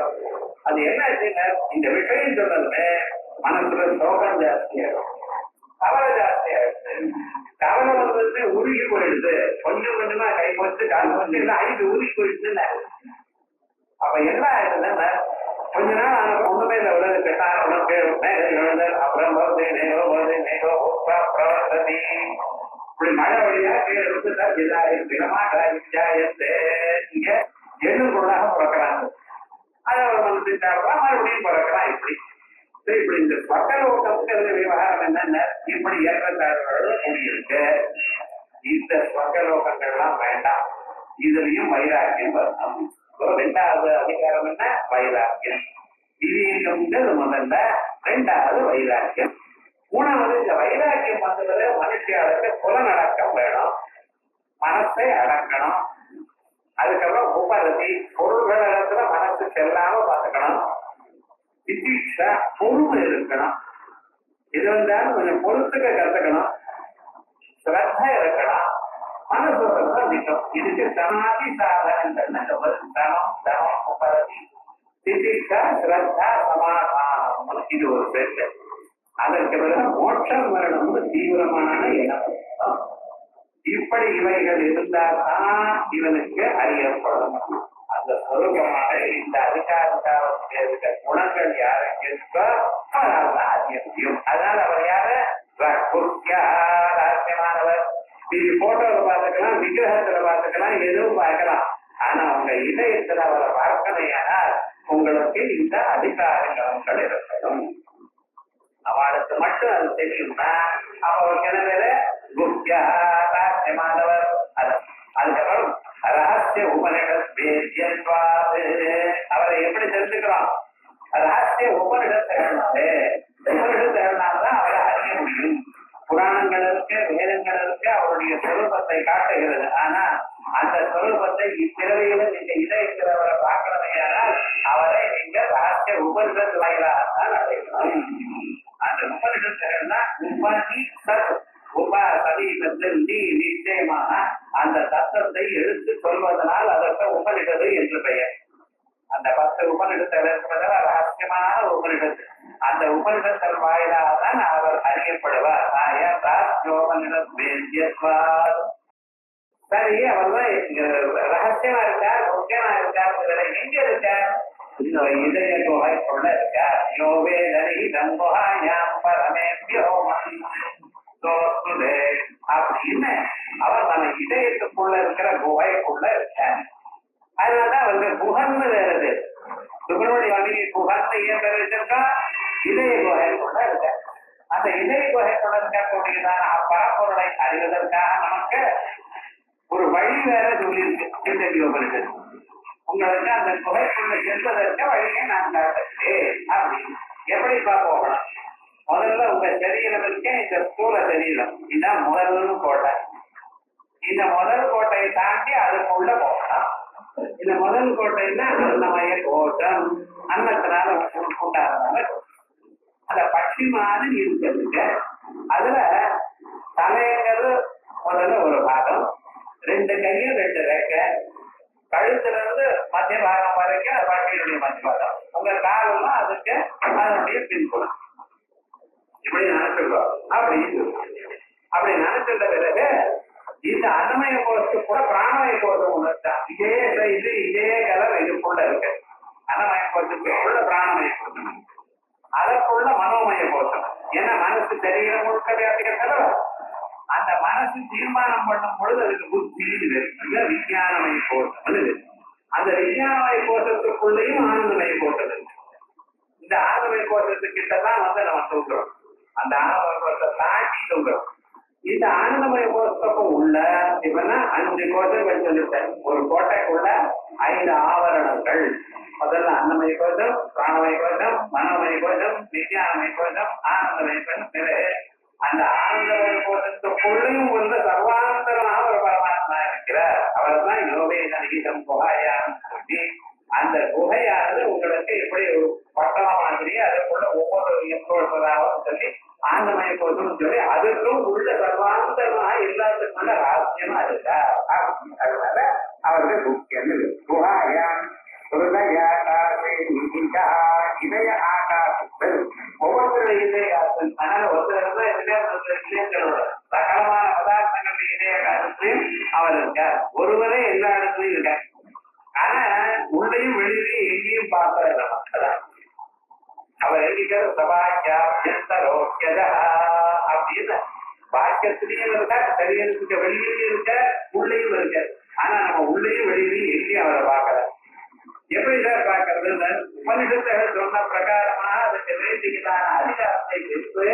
அது என்ன ஆச்சுங்க? இந்த விஷயம் சொன்னதுமே மனசுல சோகம் ஜாஸ்தியாகும், கவலை ஜாஸ்தியாயிடுச்சு. கவலை வந்து உருகி போயிடுது. கொஞ்சம் கொஞ்சமா கை போச்சு கால் போச்சு இல்லை ஐந்து உருகி போயிடுச்சுன்னு. அப்ப என்ன ஆயிடுதுன்னா கொஞ்ச நாள் ஆன ஒண்ணுமே இல்லை. உலக கெட்டார் உனக்கு அப்புறம் வருது நேகோ வருது நேகோ பிரவர்த்ததி இப்படி மழை வழியா கீழே இங்க எண்ணு பொருளாக பிறக்கிறாங்க. அதை ஒரு மனசின் மறுபடியும் பிறக்கலாம். இப்படி இந்த ஸ்வர்கலோகம்ங்கிறது விவகாரம் என்னென்ன இப்படி ஏற்றத்தாழ்வுகளோடு கூடியிருக்கு. இந்த ஸ்வர்கலோகங்கள்லாம் வேண்டாம், இதுலயும் வைராக்கியம் வரணும். 2வது அதிகாரம் என்ன? வைராக்கியம். விவேகம்ங்கிறது முதல்ல, 2வது வைராக்கியம். மூணாவது இந்த வைராக்கியம் வந்ததுல மனுஷியாளுக்கு புலநடக்கம் வேணும், மனசை அடக்கணும். அதுக்கப்புறம் உபரதி பொருள்கள் இடத்துல மனசு செல்லாம பார்த்துக்கணும். விதீட்சா பொறுமை இருக்கணும். இது வந்தாலும் கொஞ்சம் பொறுத்துக்க கத்துக்கணும். ஸ்ரத்த இருக்கணும். மனசு நிற்கும். இதுக்கு சமாதி சாதனங்கள் தனம் தனம் உபரதி விதீட்சா ஸ்ரத்தா சமாதானம் இது ஒரு பேச்சு. அதற்கு பிறகு மோட்சம் வரணும்னு தீவிரமான எண்ணம். இப்படி இவைகள் இருந்தால்தான் இவனுக்கு அறியப்படும். அந்த சொரூபமாக இந்த அதிகாரத்தாவத்தில் இருக்க குணங்கள் யாருக்கு இருக்கோ அவரால் அறிய முடியும். அதனால அவர் யாரு? ரகசியமானவர். இது போட்டோவை பார்த்துக்கலாம், விக்கிரகத்துல பார்த்துக்கலாம், எதுவும் பார்க்கலாம். ஆனா உங்க இதயத்துல அவரை பார்க்கலையானால் உங்களுக்கு இந்த அதிகாரங்கள் இருக்கணும். அவளுக்கு மட்டும் அது தெரியும்னா அவருக்கு என்ன பேரு? குப்தியா ரகசியமானவர். அதுக்கப்புறம் ரகசிய உபனிஷத்வாது. அவரை எப்படி தெரிஞ்சுக்கிறோம்? ரகசிய உபனிஷத்துனாலே உபனிஷத்துனால்தான் அவரை அறிய முடியும். புராணங்கள் இருக்கு, வேதங்கள் இருக்கு, அவருடைய சொரூபத்தை காட்டுகிறது. ஆனா அந்த சொரூபத்தை இப்பிறவையில நீங்க இதயத்தில் அவரை பார்க்கறதையானால் அவரை நீங்க ரகசிய உபனிஷத் வாயிலாகத்தான் அடையணும். அந்த உபனிஷத்துகள்னா உபனி சத் உபா சமீபத்தில் நீ நிச்சயமாக அந்த தத்துவத்தை எடுத்து சொல்வதனால் அதற்கு உபனிஷத்து என்று பெயர். அந்த 10 உபனிஷத்தில் இருப்பதால் ரகசியமான உபனிஷத்து. அந்த உபனிஷத்தின் வாயிலாக தான் அவர் அறியப்படுவார். சரி, அவர் தான் ரகசியமா இருக்கார், முக்கியமா இருக்கார். எங்க இருக்கார்? இதய குகைக்குள்ள இருக்கார். யோவே தரிதம் குஹாயாம் பரமேப்யோ அப்படின்னு அவர் நம்ம இதயத்துக்குள்ள இருக்கிற குகைக்குள்ள இருக்கார். அதனாலதான் அவருக்கு குகன்னு வருது. சுப்பிரமணிய சுவாமி குகன்னு ஏன் பேர் வச்சிருக்கா? இதய குகைக்குள்ள இருக்க. அந்த இதய குகைக்குள்ள இருக்கக்கூடியதான பரப்பொருளை அறிவதற்காக நமக்கு ஒரு வழி வேற சொல்லியிருக்கு. உங்களுக்கு அந்த குகைக்குள்ள செல்வதற்கு வழியை நான் காட்டுறேன் அப்படின்னு. எப்படிப்பா போகணும்? முதல்ல உங்க சரீரத்திற்கே இந்த ஸ்தூல சரீரம் இதுதான் முதல் கோட்டை. இந்த முதல் கோட்டையை தாண்டி அதுக்குள்ள போகலாம். இந்த முதல் கோட்டையில அன்னமய கோட்டம், அன்னத்தினால உண்டாடுறாங்க. அந்த பட்சி மாதிரி இருக்கிறதுக்கு அதுல தலைங்கிறது முதல்ல ஒரு பாகம், 2 கையும் 2 ரெக்கை, கழுத்துல இருந்து மத்திய பாகம் வரைக்கும் பட்சியினுடைய மத்திய பாகம், உங்க காலெல்லாம் அதுக்கு அதனுடைய பின்புலம். இப்படி நினைச்சிருக்கோம். அப்படி நினைச்சிருந்த பிறகு இந்த அன்னமய கோஷத்து கூட பிராணமய கோஷம் ஒண்ணு தான். இதே சைது இதே கலர் இதுக்குள்ள இருக்கு. அன்னமய கோஷத்துக்குள்ள பிராணமய கோஷம், அதற்குள்ள மனோமய கோஷம். ஏன்னா மனசு சரீரம் முழுக்க வியாபிக்கிறதுல அந்த மனசு தீர்மானம் பண்ணும் பொழுது அதுக்கு புத்தி விஞ்ஞானமய கோஷம். அந்த விஞ்ஞானமய கோஷத்துக்குள்ளேயும் ஆனந்தமய கோஷம் இருக்கு. இந்த ஆனந்தமய கோஷத்துக்கிட்டதான் நம்ம தூக்குறோம். அந்த ஆனந்தமய கோஷத்தை தாண்டி தூக்குறோம். இந்த ஆனந்தமய கோஷத்துக்கும் உள்ள இப்பன்னா 5 கோஷங்கள் சொல்லிட்டேன். ஒரு கோட்டைக்குள்ள 5 ஆவரணங்கள். முதல்ல அன்னமய கோஷம், பிராணமய கோஷம், மனோமய கோஷம், விஞ்ஞானமய கோஷம், ஆனந்தமய கோஷம். அந்த ஆனந்தமய கோஷத்துக்குள்ளையும் உள்ள சர்வாந்தரமாக ஒரு பரமாத்மா இருக்கிறார். அவர் தான் யோகே நரீதம் குஹாயாம். அந்த குகையானது உங்களுக்கு எப்படி ஒரு பட்டணம் மாதிரி அதுக்குள்ள ஒவ்வொரு எப்பொழுதாகவும் சொல்லி ஆனந்தமய கோஷம் சொல்லி அதுக்கும் உள்ள சர்வாந்தரமா எல்லாத்துக்குள்ள ரகசியமா இருக்கா. அதனால அவருக்கு முக்கியம் குஹாயாம் இதய ஆகாசத்தில் ஒவ்வொருத்தருடைய இதய காசு. அதனால ஒருத்தர் சகலமான பதார்த்தங்களுடைய இதய காசத்தையும் அவர் இருக்கார். ஒருவரே எல்லா இடத்துலயும் இருக்கார். ஆனா உள்ளையும் வெளியிலையும் எங்கேயும் பார்த்தா அவர் எழுதிக்கிற சபாக்கியோக்கியதா அப்படின்னு பாக்கியத்திலையும் இருக்கா, சரீரத்துக்கு வெளியிலையும் இருக்க, உள்ளேயும் இருக்க. ஆனா நம்ம உள்ளேயும் வெளியிலையும் எங்கேயும் அவரை பார்க்கல. எப்படி சார் பார்க்கறது? உபனிஷத்துகள் சொன்ன பிரகாரமாக அதுக்கு வேண்டியதான அதிகாரத்தை பெற்று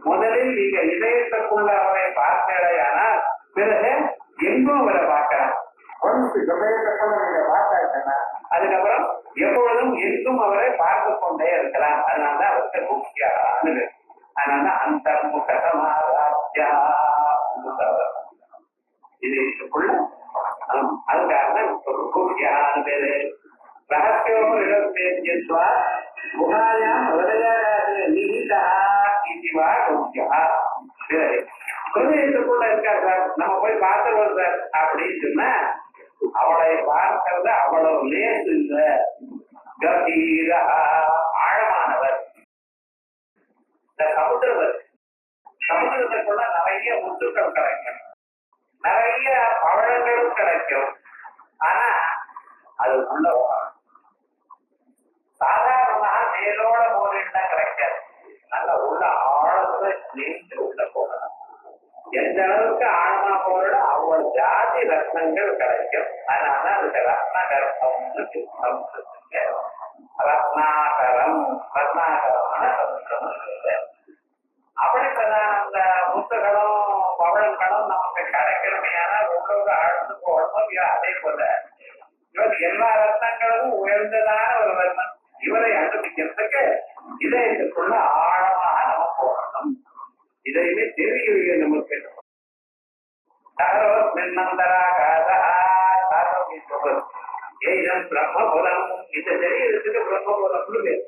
முதலில் நீங்க இதயத்துக்குள்ள அவரை பார்க்கலையானால் பிறகு எங்கும் அவரை பார்க்கலாம். அதுக்கப்புறம் எப்பொழுதும் எங்கும் அவரை பார்த்து கொண்டே இருக்கலாம். அதனாலதான் அவருக்கு முக்கியமானது. அதனால அந்த இதுக்குள்ள அதுக்காக தான் பேரு ரகசியோபா குணாயாம் ஹிருதயாகாசே நிகிதா இதுவா கௌசியா. ஹிருதயத்துக்குள்ள இருக்கா சார், நம்ம போய் பார்த்துருவோம் சார் அப்படின்னு சொன்னா அவளை பார்க்கறது அவ்வளவு லேசு இல்ல. கபீரா ஆழமானவர். இந்த சமுத்திரத்துக்குள்ள நிறைய முத்துக்கள் கிடைக்கும், நிறைய பழங்களும் கிடைக்கும். ஆனா அது உள்ள சாதாரணமா மேலோட போறீங்கன்னா கிடைக்காது. நல்ல உள்ள ஆழத்துல நீண்டு உள்ள போகணும். எந்த அளவுக்கு ஆழமா போறோட அவ்வளவு ஜாதி ரத்னங்கள் கிடைக்கும். அதனால அதுக்கு ரத்ன கர்ப்பம்னு ரத்னாகரம் ரத்னாகரமான சமுத்திரம். அப்படிப்பட்டதான் அந்த முத்துகளும் பவளங்களும் நமக்கு கிடைக்கிறமையான உள்ளூர் ஆழ்ந்து போகணும். அதே போல இவர் எல்லா ரத்னங்களும் உயர்ந்ததான ஒரு ரத்னம். இவரை அனுபவிக்கிறதுக்கு இதயத்துக்குள்ள ஆழமாக நம்ம போகணும். இதையுமே தெரியலையே நமக்கு. பிரம்மபுரம் இந்த தெரியறதுக்கு பிரம்மபுரம்னு பேர்.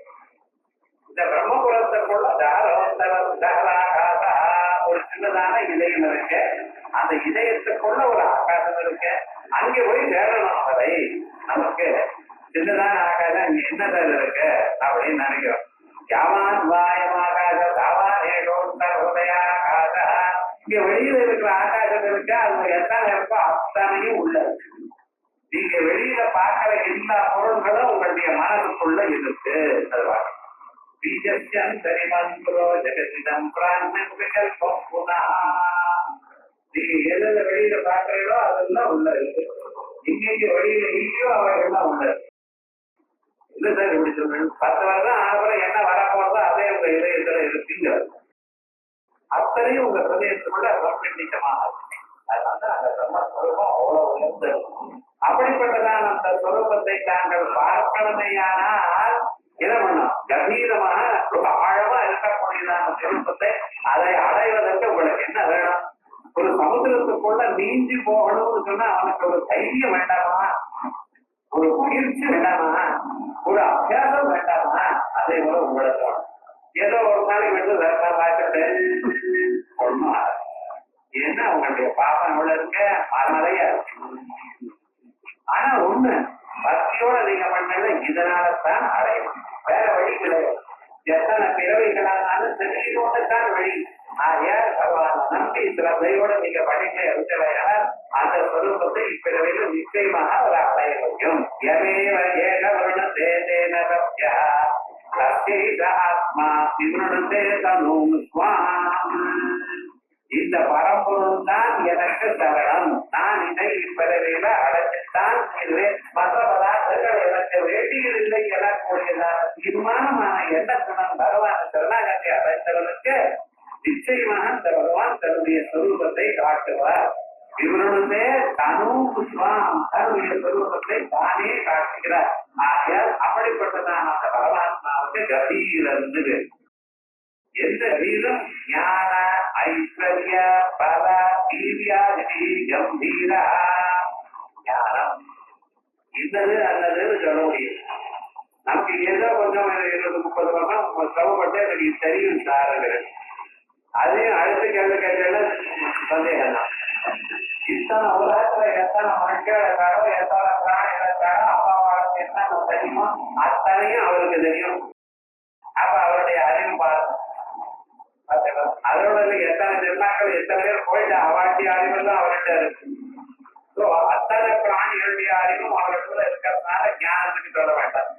இந்த பிரம்மபுரத்துக்குள்ள ஒரு சின்னதான இதயம் இருக்கு. அந்த இதயத்துக்குள்ள ஒரு ஆகாசம் இருக்கு. அங்கே போய் தேடணும் அவரை. நமக்கு சின்னதான ஆகாசம் இங்க என்னதான் இருக்கு அப்படின்னு நினைக்கிறோம். யாவான் வாயமாகாத தாவானேகோதயாகாத. இங்க வெளியில இருக்கிற ஆகாசம் இருக்கு. அது எத்தனை இருக்கோ அத்தனையும் உள்ள இருக்கு. நீங்க வெளியில பார்க்கிற எல்லா பொருள்களும் உங்களுடைய மனதுக்குள்ள இருக்கு. அது பீஜஸ்யம் சரிமந்திரோ ஜெகதிதம் பிராணம் விகல்பம் புனா. நீங்க எதுல வெளியில பாக்குறீங்களோ அதெல்லாம் உள்ள இருக்கு. இங்க வெளியில இல்லையோ அவைகள்லாம் உள்ள இருக்கு. இல்ல சார் இப்படி சொல்றேன். 10 வருடம் ஆனப்புறம் என்ன வரப்போறதோ அதே உங்க இதயத்துல இருக்குங்கிறது. அத்தனையும் உங்க ஹிருதயத்துக்குள்ள பிரமிச்சமாக இருக்கு. அதனால அந்த பிரம்மஸ்வரூபம் அவ்வளவு உயர்ந்து. அப்படிப்பட்டதான் அந்த ஸ்வரூபத்தை தாங்கள் பார்க்கணுமையானால் என்ன பண்ணும்? கம்பீரமான ரொம்ப ஆழமா இருக்கக்கூடியதான ஸ்வரூபத்தை அதை அடைவதற்கு உங்களுக்கு என்ன வேணும்? ஒரு சமுத்திரத்துக்குள்ள நீந்தி போகணும்னு சொன்னா அவனுக்கு ஒரு தைரியம் வேண்டாமா? ஒரு முயற்சி வேண்டாமா? ஒரு அபியாசம் வேண்டாமா? அதே போல உங்களுக்கு ஏதோ ஒரு நாளைக்கு வந்து பார்த்துட்டு ஒண்ணும் ஏன்னா உங்களுடைய பாப்பம் எவ்வளவு இருக்க மரமறையா இருக்கு. ஆனா ஒண்ணு பக்தியோட நீங்க பண்ணல இதனாலதான் அடையும். வேற வழி கிடையாது. எத்தனை பிறவைகளானாலும் தெரிவிக்கொண்டுதான் வழி. ஆகையால் பகவான நம்பி சிறப்பையோட நீங்க பண்ணிட்டே இருக்கிறவையால அந்த ஸ்வரூபத்தை இப்பிறவையில நிச்சயமாக அவர் அடைய முடியும். எமேவ ஏக வருணம் தேதேன சத்யா சத்யைத ஆத்மா விவருணதே தனும் ஸ்வாம். இந்த பரம்பொருள் தான் எனக்கு சரணம். நான் இதை இப்பிறவையில அடைச்சுத்தான் மற்ற பதார்த்தங்கள் எனக்கு வேண்டியதில்லை எனக்கூடியதான தீர்மானமான எண்ணத்துடன் பகவான் சரணாகத்தை அடைத்தவனுக்கு நிச்சயமாக அந்த பகவான் தன்னுடைய ஸ்வரூபத்தை காட்டுவார். இவருடைய தனு புஷ்பம் தன்னுடைய ஸ்வரூபத்தை தானே காட்டுகிறார். ஆகையால் அப்படிப்பட்டதான அந்த பரமாத்மாவுக்கு கபீரந்து. எந்த வீரம் ஞான ஐஸ்வர்ய பல வீரியாதி கம்பீரா. ஞானம் இன்னது அல்லது சொல்ல முடியும். நமக்கு ஏதோ கொஞ்சம் 20-30 வருஷம் சிரமப்பட்டு எனக்கு தெரியும் சாருங்கிறது. அதையும் அடுத்த கேள்வி கேட்கல சந்தேகம் தான். இத்தனை உலகத்துல எத்தனை மக்கள் இருக்காரோ எத்தனை பிராணிகள் இருக்காரோ அப்பாவாளுக்கு என்ன தெரியுமோ அத்தனையும் அவருக்கு தெரியும். அப்ப அவருடைய அறிவு பாருங்க. அதோட எத்தனை ஜென்மாக்கள் எத்தனை பேர் போயிட்டு அவாட்டி அறிவுலாம் அவர்கிட்ட இருக்கு. அத்தனை பிராணிகளுடைய அறிவும் அவர்கிட்ட இருக்கிறதுனால ஞானத்துக்கு சொல்ல வேண்டாம்.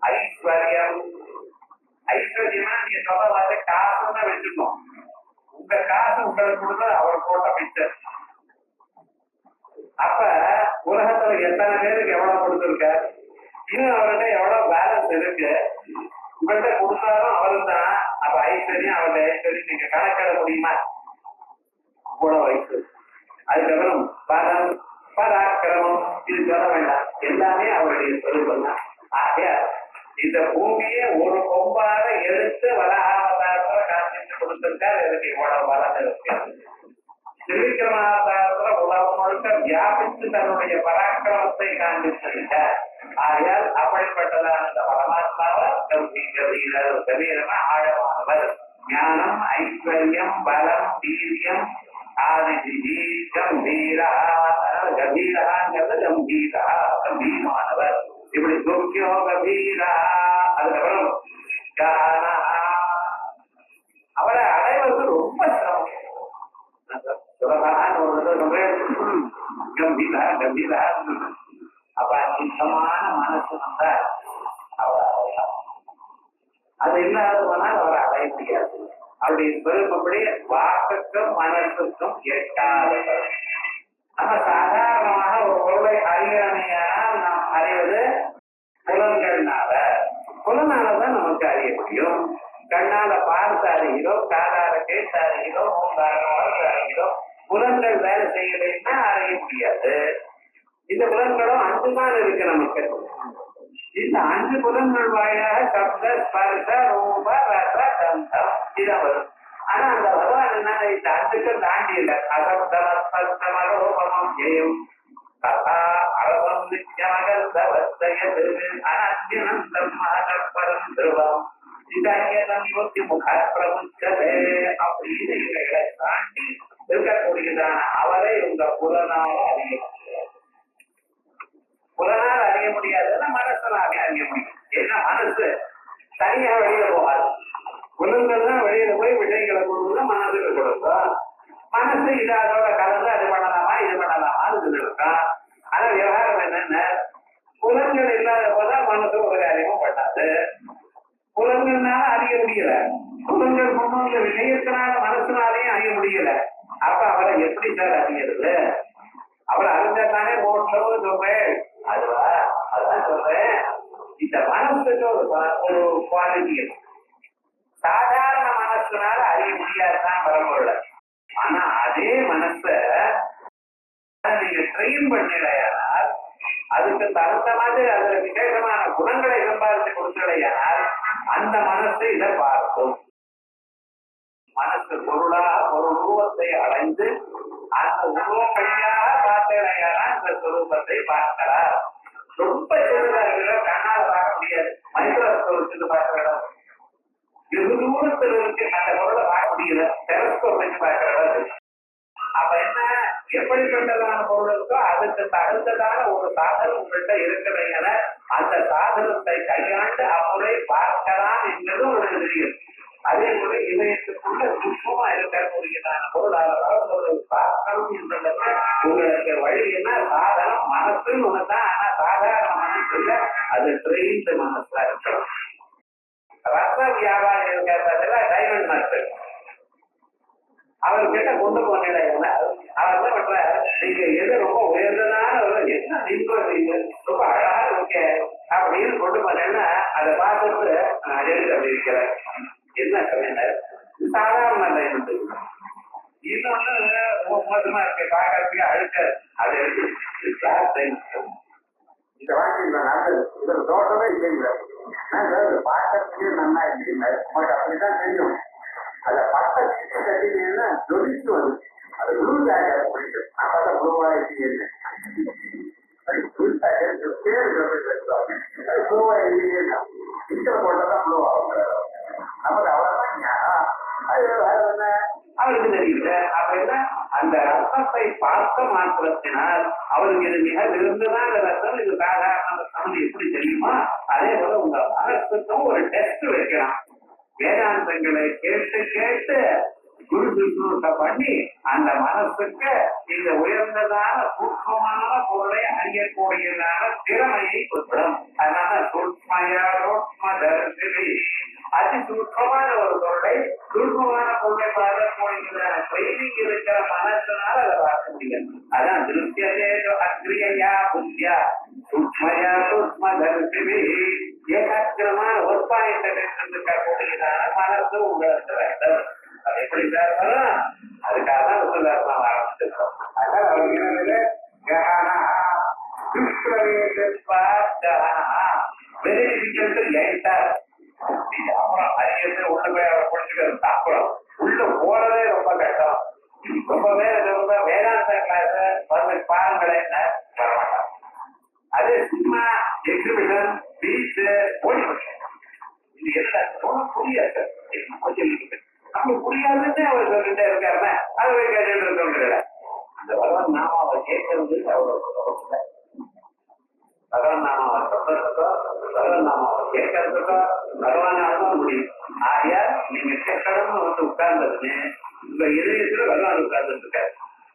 ஐஸ்வர்யம் ஐஸ்வர்யமா நீங்க சொல்ல வந்து காசுன்னா வச்சுக்கோம். உங்க காசு உங்களுக்கு கொடுத்தது அவர் போட்ட பிக்சர். அப்ப உலகத்துல எத்தனை பேருக்கு எவ்வளவு கொடுத்துருக்காரு, இன்னும் அவர்கிட்ட எவ்வளவு பேலன்ஸ் இருக்கு. உங்கள்கிட்ட கொடுத்தாலும் அவரு தான். அப்ப ஐஸ்வர்யம் அவருடைய ஐஸ்வர்யம் நீங்க கணக்கிட முடியுமா? அவ்வளவு ஐஸ்வர்யம். அதுக்கப்புறம் பலம் பராக்கிரமம் இது சொல்ல வேண்டாம். எல்லாமே அவருடைய சொரூபம் தான். ஆகையா இந்த பூமியை ஒரு கொம்பாக எடுத்து வராவதாரத்துல காமிச்சு கொடுத்திருக்காரு. இதுக்கு இவ்வளவு பலம் இருக்கு. திருவிக்கிரமாவதாரத்துல உலகம் முழுக்க வியாபித்து தன்னுடைய பராக்கிரமத்தை காண்பித்திருக்கார். ஆகையால் அப்படிப்பட்டதான அந்த பரமாத்மாவை கம்பீரமா ஆழமானவர். ஞானம், ஐஸ்வர்யம், பலம், வீரியம், ஆதிதி, கம்பீரா. கம்பீராங்கிறது கம்பீரா, கம்பீரமானவர். இப்படி துக்கியோ கம்பீரா. அதுக்கப்புறம் அவரை அடைவது ரொம்ப சிரமம். கம்பீரா கம்பீரா. அப்ப சுத்தமான மனசு வந்தா அவர் அடையலாம். அது இல்லாத போனால் அவரை அடைய முடியாது. அவருடைய பெருமைப்படி வாக்குக்கும் மனசுக்கும் எட்டாதவர். நம்ம சாதாரணமாக ஒரு பொருளை அறிகிறமையானால் நாம் அறிவது புலன்கள்னால. புலனாலதான் நமக்கு அறிய முடியும். கண்ணால பார்த்து அறிகிறோம், காதால கேட்டு அறிகிறோம், மூன்றாக வாழ்ந்து அறிகிறோம். புலன்கள் வேலை செய்யலைன்னா அறிய முடியாது. இந்த புலன்களும் 5 தான் இருக்கு நமக்கு. இந்த 5 புலன்கள் வாயிலாக சப்த, ஸ்பர்ஷ, ரூப, ரச, கந்தம் இதான் வரும். ஆனா அந்த பகவான் என்ன இந்த 5க்கும் தாண்டி இல்லை. அசப்தமஸ்பர்ஷமரோபமம் ஜெயம் ததா அரசம் நித்யமகர்தவஸ்தயது அனத்யனந்தம் மகத்பரம் திருவம் இதாயதம் யோத்தி முக பிரபுச்சதே. அப்படின்னு இவைகளை தாண்டி இருக்கக்கூடியதான அவரை உங்க புலனால அறிய முடியாது. புலனால் அறிய முடியாதுன்னா மனசனாலே அறிய முடியும். ஏன்னா மனசு தனியா வெளியில போகாது. புலன்கள் தான் வெளியில போய் விஷயங்களை கொண்டு மனசுக்கு கொடுக்கும். மனசு இது அதோட கலந்து அது பண்ணலாமா இது பண்ணலாமான்னு இருக்கும். ஆனா விவகாரம் என்னென்ன, புலன்கள் இல்லாத போதான் மனசு ஒரு காரியமும் பண்ணாது. புலன்கள்னால அறிய முடியல. புலன்கள் முன்னோங்க விஷயத்தினால மனசுனாலையும் அறிய முடியல. அப்ப அவரை எப்படி சார் அறியறது? அவரை அறிஞ்சாத்தானே மோட்சம் சொல்றேன். அதுவா அதான் சொல்றேன். இந்த மனசுக்கு ஒரு குவாலிட்டி இருக்கு. சாதாரண மனசுனால அறிய முடியாதுதான் பரம்பொருள. ஆனா அதே மனச நீங்க ட்ரெயின் பண்ணலையானால், அதுக்கு தகுந்த மாதிரி அதுல விசேஷமான குணங்களை சம்பாதிச்சு கொடுக்கலையானால் அந்த மனசு இதை பார்க்கும். மனசு பொருளாக ஒரு உருவத்தை அடைந்து அந்த உருவம் வழியாக பார்த்தலையானால் இந்த சுரூபத்தை பார்க்கலாம். ரொம்ப சிறிதா இருக்கிற கண்ணால பார்க்க முடியாது. மைக்ரோஸ்கோப் வச்சுட்டு பார்க்கிற இடம் வெகு தூரத்தில் இருக்கு. அந்த பொருளை பார்க்க முடியல. டெலஸ்கோப் வச்சு பார்க்கிற இடம் இருக்கு. அப்ப என்ன, எப்படிப்பட்டதான பொருள் இருக்கோ அதுக்கு தகுந்ததான ஒரு சாதனம் உங்கள்கிட்ட இருக்கிறதுனால அந்த சாதனத்தை கையாண்டு அப்புறை பார்க்கலாம் என்பது உங்களுக்கு தெரியும். அதே போல இதயத்துக்குள்ள சுத்தமா இருக்கக்கூடியதான பொருளாதார பார்க்கணும் என்பது உங்களுக்கு வழி என்ன, சாதனம் மனசுன்னு ஒண்ணுதான். ஆனா சாதாரண மனசு இல்ல, அது ட்ரெயின்டு மனசா இருக்கணும். ரத்த வியாபாரம் இருக்கிறதுல டைமண்ட் மாஸ்டர் அவர்கிட்ட கொண்டு போனீங்க. அவர் என்ன பண்ற, நீங்க எது ரொம்ப உயர்ந்ததான என்ன நீங்க ரொம்ப அழகா இருக்க அப்படின்னு கொண்டு போனேன்னா அதை பார்த்துட்டு நான் எழுதி அப்படி இருக்கிறேன். என்ன கவிஞர் சாதாரண டைமண்ட். இன்னொன்னு ரொம்ப மோசமா இருக்கு, பார்க்கறதுக்கு அழுக்க. அதை எடுத்து கிளாஸ் டைமண்ட் இந்த வாங்கி இந்த நல்லது இதுல தோட்டமே இல்லைங்க. பார்க்கறதுக்கு நல்லா இல்லைங்க. உங்களுக்கு அப்படித்தான் தெரியும். அத பட்ட சீட்டை கட்டினீங்கன்னா ஜொலிச்சு வரும். அது ப்ளூ ஜாக்கெட் பிடிக்கும். அப்பதான் ப்ளூவா இல்லையே ப்ளூவா இல்லையே சீக்கிரம் போட்டதான் ப்ளூ ஆகும். நமக்கு அவ்வளவுதான் ஞானம். அது என்ன அவருக்கு தெரியல. அப்ப என்ன, அந்த ரத்தத்தை பார்த்த மாத்திரத்தினால் அவருக்கு இது மிக விருந்துதான் ரத்தம், இது சாதாரண ரத்தம் எப்படி தெரியுமா? அதே போல உங்க மனசுக்கும் ஒரு டெஸ்ட் வைக்கலாம். வேதாந்தங்களை கேட்டு கேட்டு குரு சுஷ்ரூஷை பண்ணி அந்த மனசுக்கு இந்த உயர்ந்ததான சூட்சமான பொருளை அறியக்கூடியதான திறமையை கொடுக்கும். அதனால சூட்சமயா சூட்சம தரிசனி, அதி சூட்சமான ஒரு பொருளை சூட்சமான பொருளை பார்க்கக்கூடியதான ட்ரைனிங் இருக்கிற மனசுனால அதை பார்க்க முடியும். அதான் திருஷ்யதே அக்ரியா புத்தியா சூட்சமயா சூட்சம தரிசனி. ஏகாக்கிரமான ஒரு பாயிண்ட் இருக்கக்கூடியதான மனசு உங்களுக்கு வேண்டும். அது எப்படி சார்? அதுக்காக தான் விசுவாசம் ஆரம்பிச்சிருக்கோம். அதனால அவர் வெரி டிஃபிகல்ட் லைட்டா. அப்புறம் அறிஞர் உள்ள போய் அவரை பிடிச்சிக்கிறது. அப்புறம் உள்ள போறதே ரொம்ப கஷ்டம். ரொம்ப பேர் வேதாந்த கிளாஸ் வந்து பாருங்களேன் வரமாட்டான். அது சினிமா எக்ஸிபிஷன் பீச் ஓடி போச்சு. இது என்ன புரியாது அப்படி புரியாதுன்னு அவர் சொல்லிட்டே இருக்காருன்னா அது போய் கேட்டு சொல்றேன். அந்த பகவான் நாமாவை கேட்கறது அவ்வளவு பகவான் நாமாவை சொல்றதுக்கோ பகவான் நாமாவை கேட்கறதுக்கோ பகவானால்தான் முடியும். ஆகையா நீங்க கேட்கணும்னு வந்து உட்கார்ந்ததுன்னு உங்க இதயத்துல பகவான் உட்கார்ந்து இருக்காரு.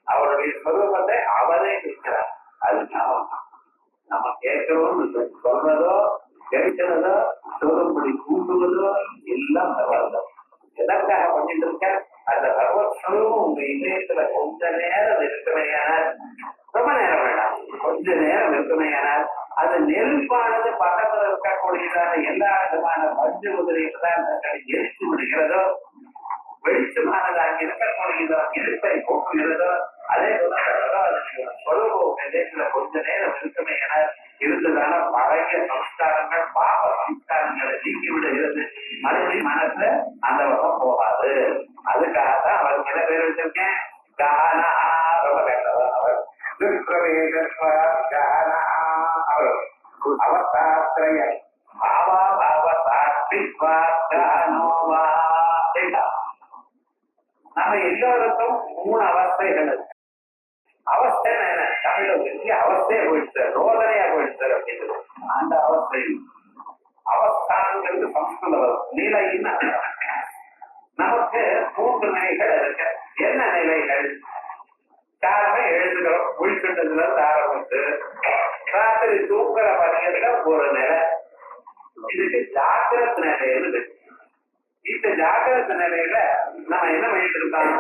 அவருடைய ஸ்வரூபத்தை அவரே இருக்கிறார். அது நாமம் தான். நம்ம கேட்கிறோம்னு சொல்றதோ கேட்கிறதோ சொல்லும்படி கூட்டுவதோ எல்லாம் பகவான். எதற்காக பண்ணிட்டு இருக்க அந்த பகவத் ஸ்வரூபம் உங்க இதயத்துல கொஞ்ச நேரம் இருக்குமையானால், ரொம்ப நேரம் வேண்டாம், கொஞ்ச நேரம் இருக்குமையானால் அது நெருப்பானது பக்கத்துல இருக்கக்கூடியதான எல்லா விதமான மஞ்சு முதலீடுதான் எரித்து விடுகிறதோ, வெளிச்சமானது அங்க இருக்கக்கூடியதோ இருப்பை போக்குகிறதோ, அதே போல ஸ்வரூபம் கொஞ்ச நேரம் இருக்குமே என இருந்ததான பழைய சம்ஸ்காரங்கள் பாப சம்ஸ்காரங்களை நீக்கி விடுகிறது. மறுபடியும் மனசுல அந்த வகம் போகாது. அதுக்காகத்தான் அவருக்கு என்ன பேர் வச்சிருக்கேன், கஹனா. ரொம்ப கேட்டவர் அவர் அவசாத்திரைய பாவா பாவசாத்வித்வா கஹனோவா. நம்ம எல்லோருக்கும் 3 அவஸ்தைகள் இருக்கு. அவஸ்தை என்ன தமிழ பெரிய அவஸ்தையா போயிடுச்சு, ரோதனையா போயிடுச்சு அப்படின்னு அந்த அவஸ்தை. அவஸ்தான்ங்கிறது சம்ஸ்கிருத வரும். நிலைன்னு நமக்கு 3 நிலைகள் இருக்கு. என்ன நிலைகள்? காலமே எழுதுகிறோம், முழிச்சுட்டதுல இருந்து ஆரம்பிச்சு ராத்திரி தூங்குற பணியில ஒரு நிலை. இதுக்கு ஜாக்கிரத நிலையில. இந்த ஜாக்கிரத நிலையில நம்ம என்ன பண்ணிட்டு இருக்கோம்,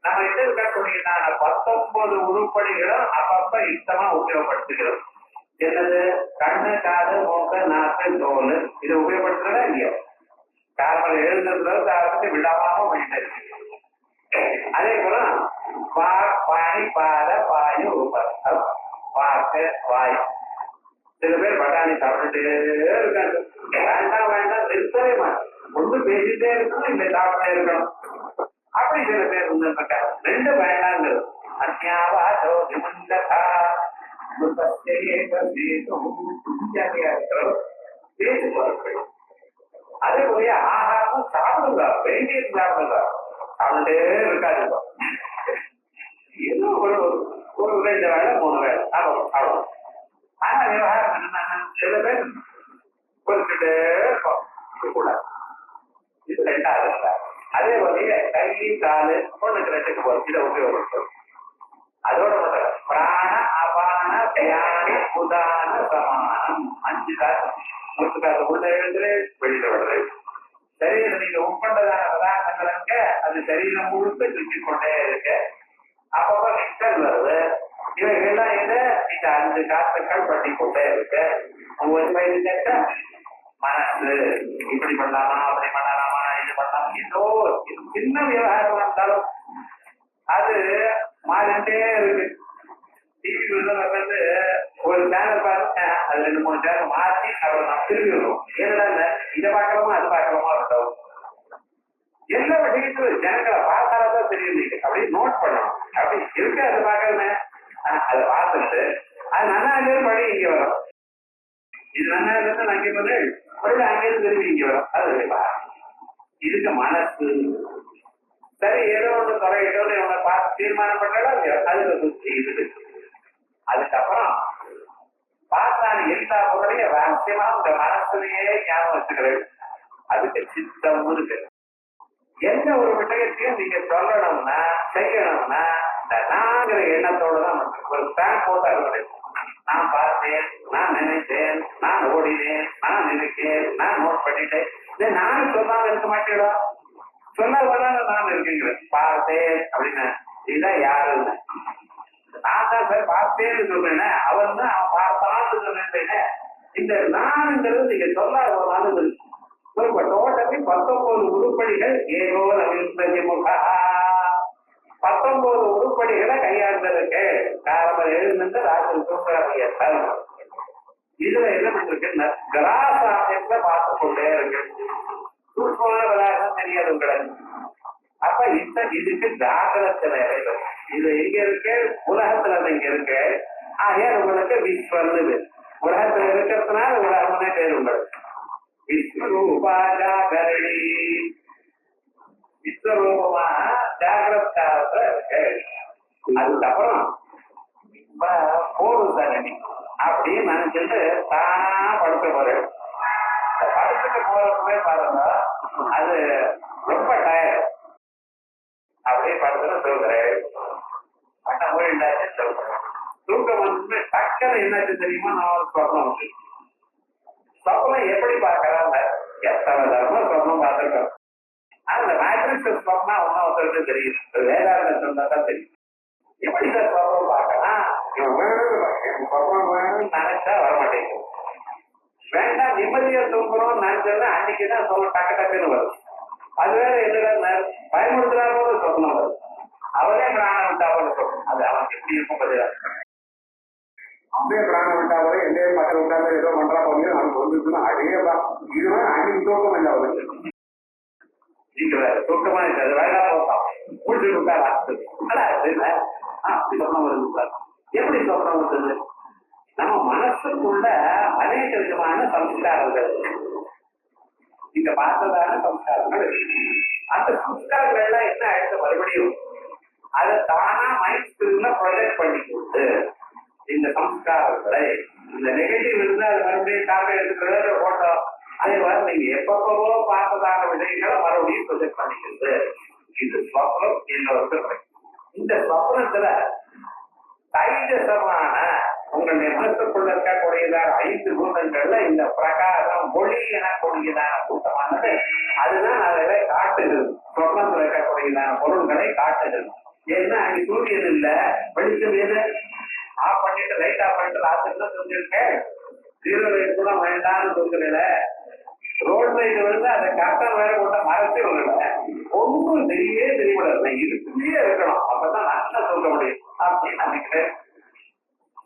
நம்ம எந்த இருக்கக்கூடியதான 19 உருப்படிகளும் அப்பப்ப இஷ்டமா உபயோகப்படுத்துகிறோம். என்னது? கண்ணு, காது, மூக்கு, நாக்கு, தோல். இதை உபயோகப்படுத்துறதா இல்லையோ? காரணம் எழுதுறதுல ஆரம்பிச்சு விடாம பண்ணிட்டு இருக்கு. அதே போல பாணி, பாத, பாயு, உபஸ்தம், பாக்கு, வாய். சில பேர் பட்டாணி சாப்பிட்டுட்டே இருக்காங்க. வேண்டாம் வேண்டாம் நிறுத்தவே மாட்டேன். ஒன்று பேசிட்டே இருக்கணும், இல்லை சாப்பிட்டே இருக்கணும். அப்படி சில பேர் இருந்திருக்காங்க. 2 வேண்டாங்கிறது. அந்யாவாதோ விமுண்டதா பேசுவார்கள். அதே போல ஆகாரம் சாப்பிடுங்க, வேண்டிய சாப்பிடுங்க, சாப்பிட்டே இருக்காது. ஏதோ ஒரு 2 வேலை 3 வேலை அவ்வளவு. ஆனா விவகாரம் என்னன்னா சில பேர் குறிப்பிட்டு கூடாது. இது 2வது. அதே போல கை, காலு, ஒண்ணுக்கு 2க்கு போகும். இதை உபயோகப்படுத்தும். அதோட மட்டும் பிராண, அபான, தியான, உதான, சமானம். 5 காசு. 3 காசு உள்ள எழுதுரு, வெளியில விடுறது. சரீரம் நீங்க உட்கொண்டதான பதார்த்தங்களுக்கு அது சரீரம் முழுக்க சுற்றி கொண்டே இருக்கு. அப்பப்ப நிக்கல் வருது. இவைகள்லாம் எது? இந்த 5 காசுகள் பட்டி கொண்டே இருக்கு. ஒவ்வொரு வயது கேட்ட மனசு இப்படி பண்ணலாமா, அப்படி பண்ணலாமா, இது பண்ணலாம். ஏதோ சின்ன விவகாரமா இருந்தாலும் அது மாறிட்டே இருக்கு. டிவி வந்து ஒரு சேனல் பார்த்து அது 2-3 சேனல் மாற்றி அப்புறம் நான் திரும்பி விடுவோம். ஏன்னா இதை பார்க்கலாமா அது பார்க்கலாமா இருக்கும். எல்லா விஷயத்திலும் ஜனங்களை பார்த்தாலதான் தெரியும். அப்படி நோட் பண்ணணும். அப்படி இருக்கு அதை பார்க்கணுமே. அதை பார்த்துட்டு அது நல்லா இருந்து படி இங்க வரும். இது நல்லா இருந்து அங்கே வந்து மறுபடியும் அங்கேயிருந்து திரும்பி இங்க வரும். அது இதுக்கு மனசு சரி ஏதோ ஒன்று குறையிட்டோன்னு இவனை பார்த்து தீர்மானம் பண்ணாலும் அதுல சுற்றி இது. அதுக்கப்புறம் பார்த்தான எல்லா பொருளையும் ரகசியமா உங்க மனசுலயே ஞாபகம் வச்சுக்கிறது. அதுக்கு சித்தம்னு இருக்கு. எந்த ஒரு விஷயத்தையும் நீங்க சொல்லணும்னா செய்யணும்னா இந்த நாங்கிற எண்ணத்தோட தான் ஒரு ஸ்டாண்ட் போட்டாங்க. நான் பார்த்தேன், நான் நினைத்தேன், நான் ஓடினேன், நான் நினைத்தேன், நான் நோட் பண்ணிட்டேன். இதை நானும் சொல்லாம இருக்க மாட்டேடா. சொல்லாதான் நான் இருக்கேன். பார்த்தேன் அப்படின்னு இதுதான் யாருன்னு நான் தான் சார் பார்த்தேன்னு சொல்றேன். அவன் தான் அவன் பார்த்தான்னு சொல்றேன். இந்த நான்ங்கிறது நீங்க சொல்லாத ஒரு நாள் இருக்கு. டோட்டலி 19 உருப்படிகள் ஏதோ முகா 19 உருப்படிகளை கையாண்டதுக்கு காரணம் எழுந்து ராத்திரி தூங்குறாங்க. இதுல என்ன பண்ணிருக்கு, கிராசாயத்தை பார்த்து கொண்டே இருக்கு. சூட்சமான விளையாட்டம் தெரியாது உங்களுக்கு. அப்ப இதுக்கு ஜாகிரத நிலைகள் இது எங்க இருக்கு, உலகத்துல இங்க இருக்கு. ஆகையால் உங்களுக்கு விஸ்வன்னு பேர். உலகத்துல இருக்கிறதுனால உலகம்னே பேர் உங்களுக்கு. விஸ்வரூபாஜாகரணி, விஸ்வரூபமான ஜாகிரத் காலத்துல இருக்கு. அதுக்கப்புறம் போதும் சார் அப்படின்னு நினைச்சிட்டு தானா படுக்க போறேன். படுத்துட்டு போறதுமே பாருங்க, அது ரொம்ப டயர்ட். அப்படியே படுத்துட்டு சொல்றேன், பண்ண போயிட்டாச்சு சொல்றேன். தூக்கம் வந்து டக்குன்னு என்னாச்சு தெரியுமா, நான் ஒரு சொப்னம் வந்து சொப்னம் எப்படி பார்க்கறாங்க, எத்தனை தரமா சொப்னம் பார்த்துருக்கோம். அந்த மேட்ரிக்ஸ் சொப்னா ஒன்னொருத்தருக்கு தெரியும், வேதாந்த சொன்னா தான் தெரியும். எப்படி சார் சொப்னம் பார்க்கலாம், சொப்னம் வேணும்னு நினைச்சா வரமாட்டேங்குது. வேண்டாம் நிம்மதியா தூங்குறோம் நினைச்சதுன்னா அன்னைக்குதான் சொல்ல டக்கு டக்குன்னு வரும். அது வேற என்னடா பயமுறுத்துறாரு சொப்னம் வரும். அவரே பிராணம் விட்டா போல சொல்லும். அது அவனுக்கு எப்படி இருக்கும் பதிலா, அப்படியே பிராணம் விட்டா போல எல்லையே மக்கள் விட்டாங்க ஏதோ பண்றா போது அவனுக்கு வந்துச்சுன்னா அடையப்பா இதுவே அன்னைக்கு தூக்கம் இல்லை அவருக்கு. தூக்கமா இருக்காது, வேண்டாம் போட்டான் முடிச்சு விட்டாரா அப்படி சொப்னம் வருது சார். எப்படி சொப்னம் வந்தது, நம்ம மனசுக்குள்ள அநேக விதமான சம்ஸ்காரங்கள், நீங்க பார்த்ததான சம்ஸ்காரங்கள். அந்த சம்ஸ்காரங்கள் எல்லாம் என்ன ஆயிடுச்சு, மறுபடியும் அதை தானா மைண்ட் ஸ்கிரீன்ல ப்ரொஜெக்ட் பண்ணி கொடுத்து இந்த சம்ஸ்காரங்களை, இந்த நெகட்டிவ் இருந்து அது மறுபடியும் காப்பி எடுத்துக்கிறது போட்டோ, அதே மாதிரி நீங்க எப்பப்போ பார்த்ததான விதைகளை மறுபடியும் ப்ரொஜெக்ட் பண்ணிக்கிறது. இது ஸ்வப்னம் இன்னொரு. இந்த ஸ்வப்னத்துல தைஜசமான உங்களுடைய மனசுக்குள்ள இருக்கக்கூடியதான 5 பூதங்கள்ல இந்த பிரகாசம் ஒளி எனக்கூடியதான கூட்டமானது அதுதான் அதை காட்டுகிறது. சொர்ணத்துல இருக்கக்கூடியதான பொருள்களை காட்டுகிறது. ஏன்னா அங்க சூரியன் இல்ல, வெளிச்சம் எது ஆஃப் பண்ணிட்டு லைட் ஆஃப் பண்ணிட்டு ராத்திரி தூங்கிருக்கேன். 0 லைட் கூட வேண்டாம்னு தூங்குறல, ரோட் லைட் வந்து அதை கரெக்டாக வேற போட்ட மரத்தே விடல, ஒன்றும் தெரியவே தெரியக்கூடாது, இருக்குலயே இருக்கணும், அப்பதான் நல்லா தூங்க முடியும் அப்படின்னு நினைக்கிறேன்.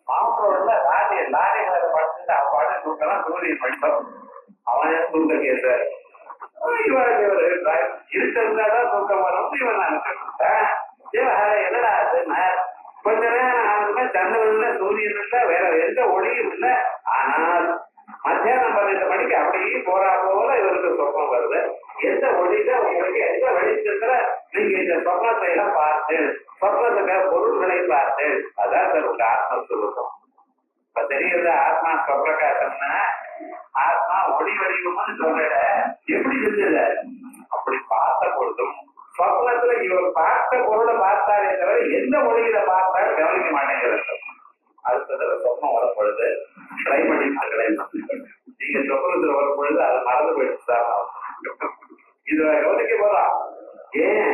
மாவட்டோட லாரி மேல படுத்துட்டு அப்பாடு தூக்கலாம், சூரியன் படித்தோம் அவன் தூக்க கேட்ட இருந்தாதான் தூக்கம் வரும் இவன் நினைச்சிருக்கேன். என்னடா அதுன்னா கொஞ்ச நேரம் ஆனதுமே சந்திரன்ல சூரியன் இல்ல, வேற எந்த ஒளியும் இல்லை. ஆனால் மத்தியானம் 12 மணிக்கு அப்படியே போறா போல இவருக்கு சொப்பம் வருது. எந்த ஒளியில உங்களுக்கு எந்த வெளிச்சத்துல நீங்க இந்த சொப்பனத்தை எல்லாம் பார்த்து சொப்பனத்துக்கு பொருள்களை பார்த்து அதான் சார் உங்க ஆத்மஸ்வரூபம். இப்ப தெரியுது ஆத்மா சொப்பிரகாசம்னா ஆத்மா ஒளி வடிவம்னு சொல்ற எப்படி இருந்தது, அப்படி பார்த்த பொழுதும் சொப்னத்துல இவர் பார்த்த பொருளை பார்த்தாரே தவிர எந்த மொழியில பார்த்தாலும் கவனிக்க மாட்டேங்கிறது. அடுத்ததுல சொப்னம் வரும் பொழுது ட்ரை பண்ணி நீங்க சொப்னத்துல வரும் பொழுது அதை மறந்து போயிடுச்சுதான் இது கவனிக்க போதான். ஏன்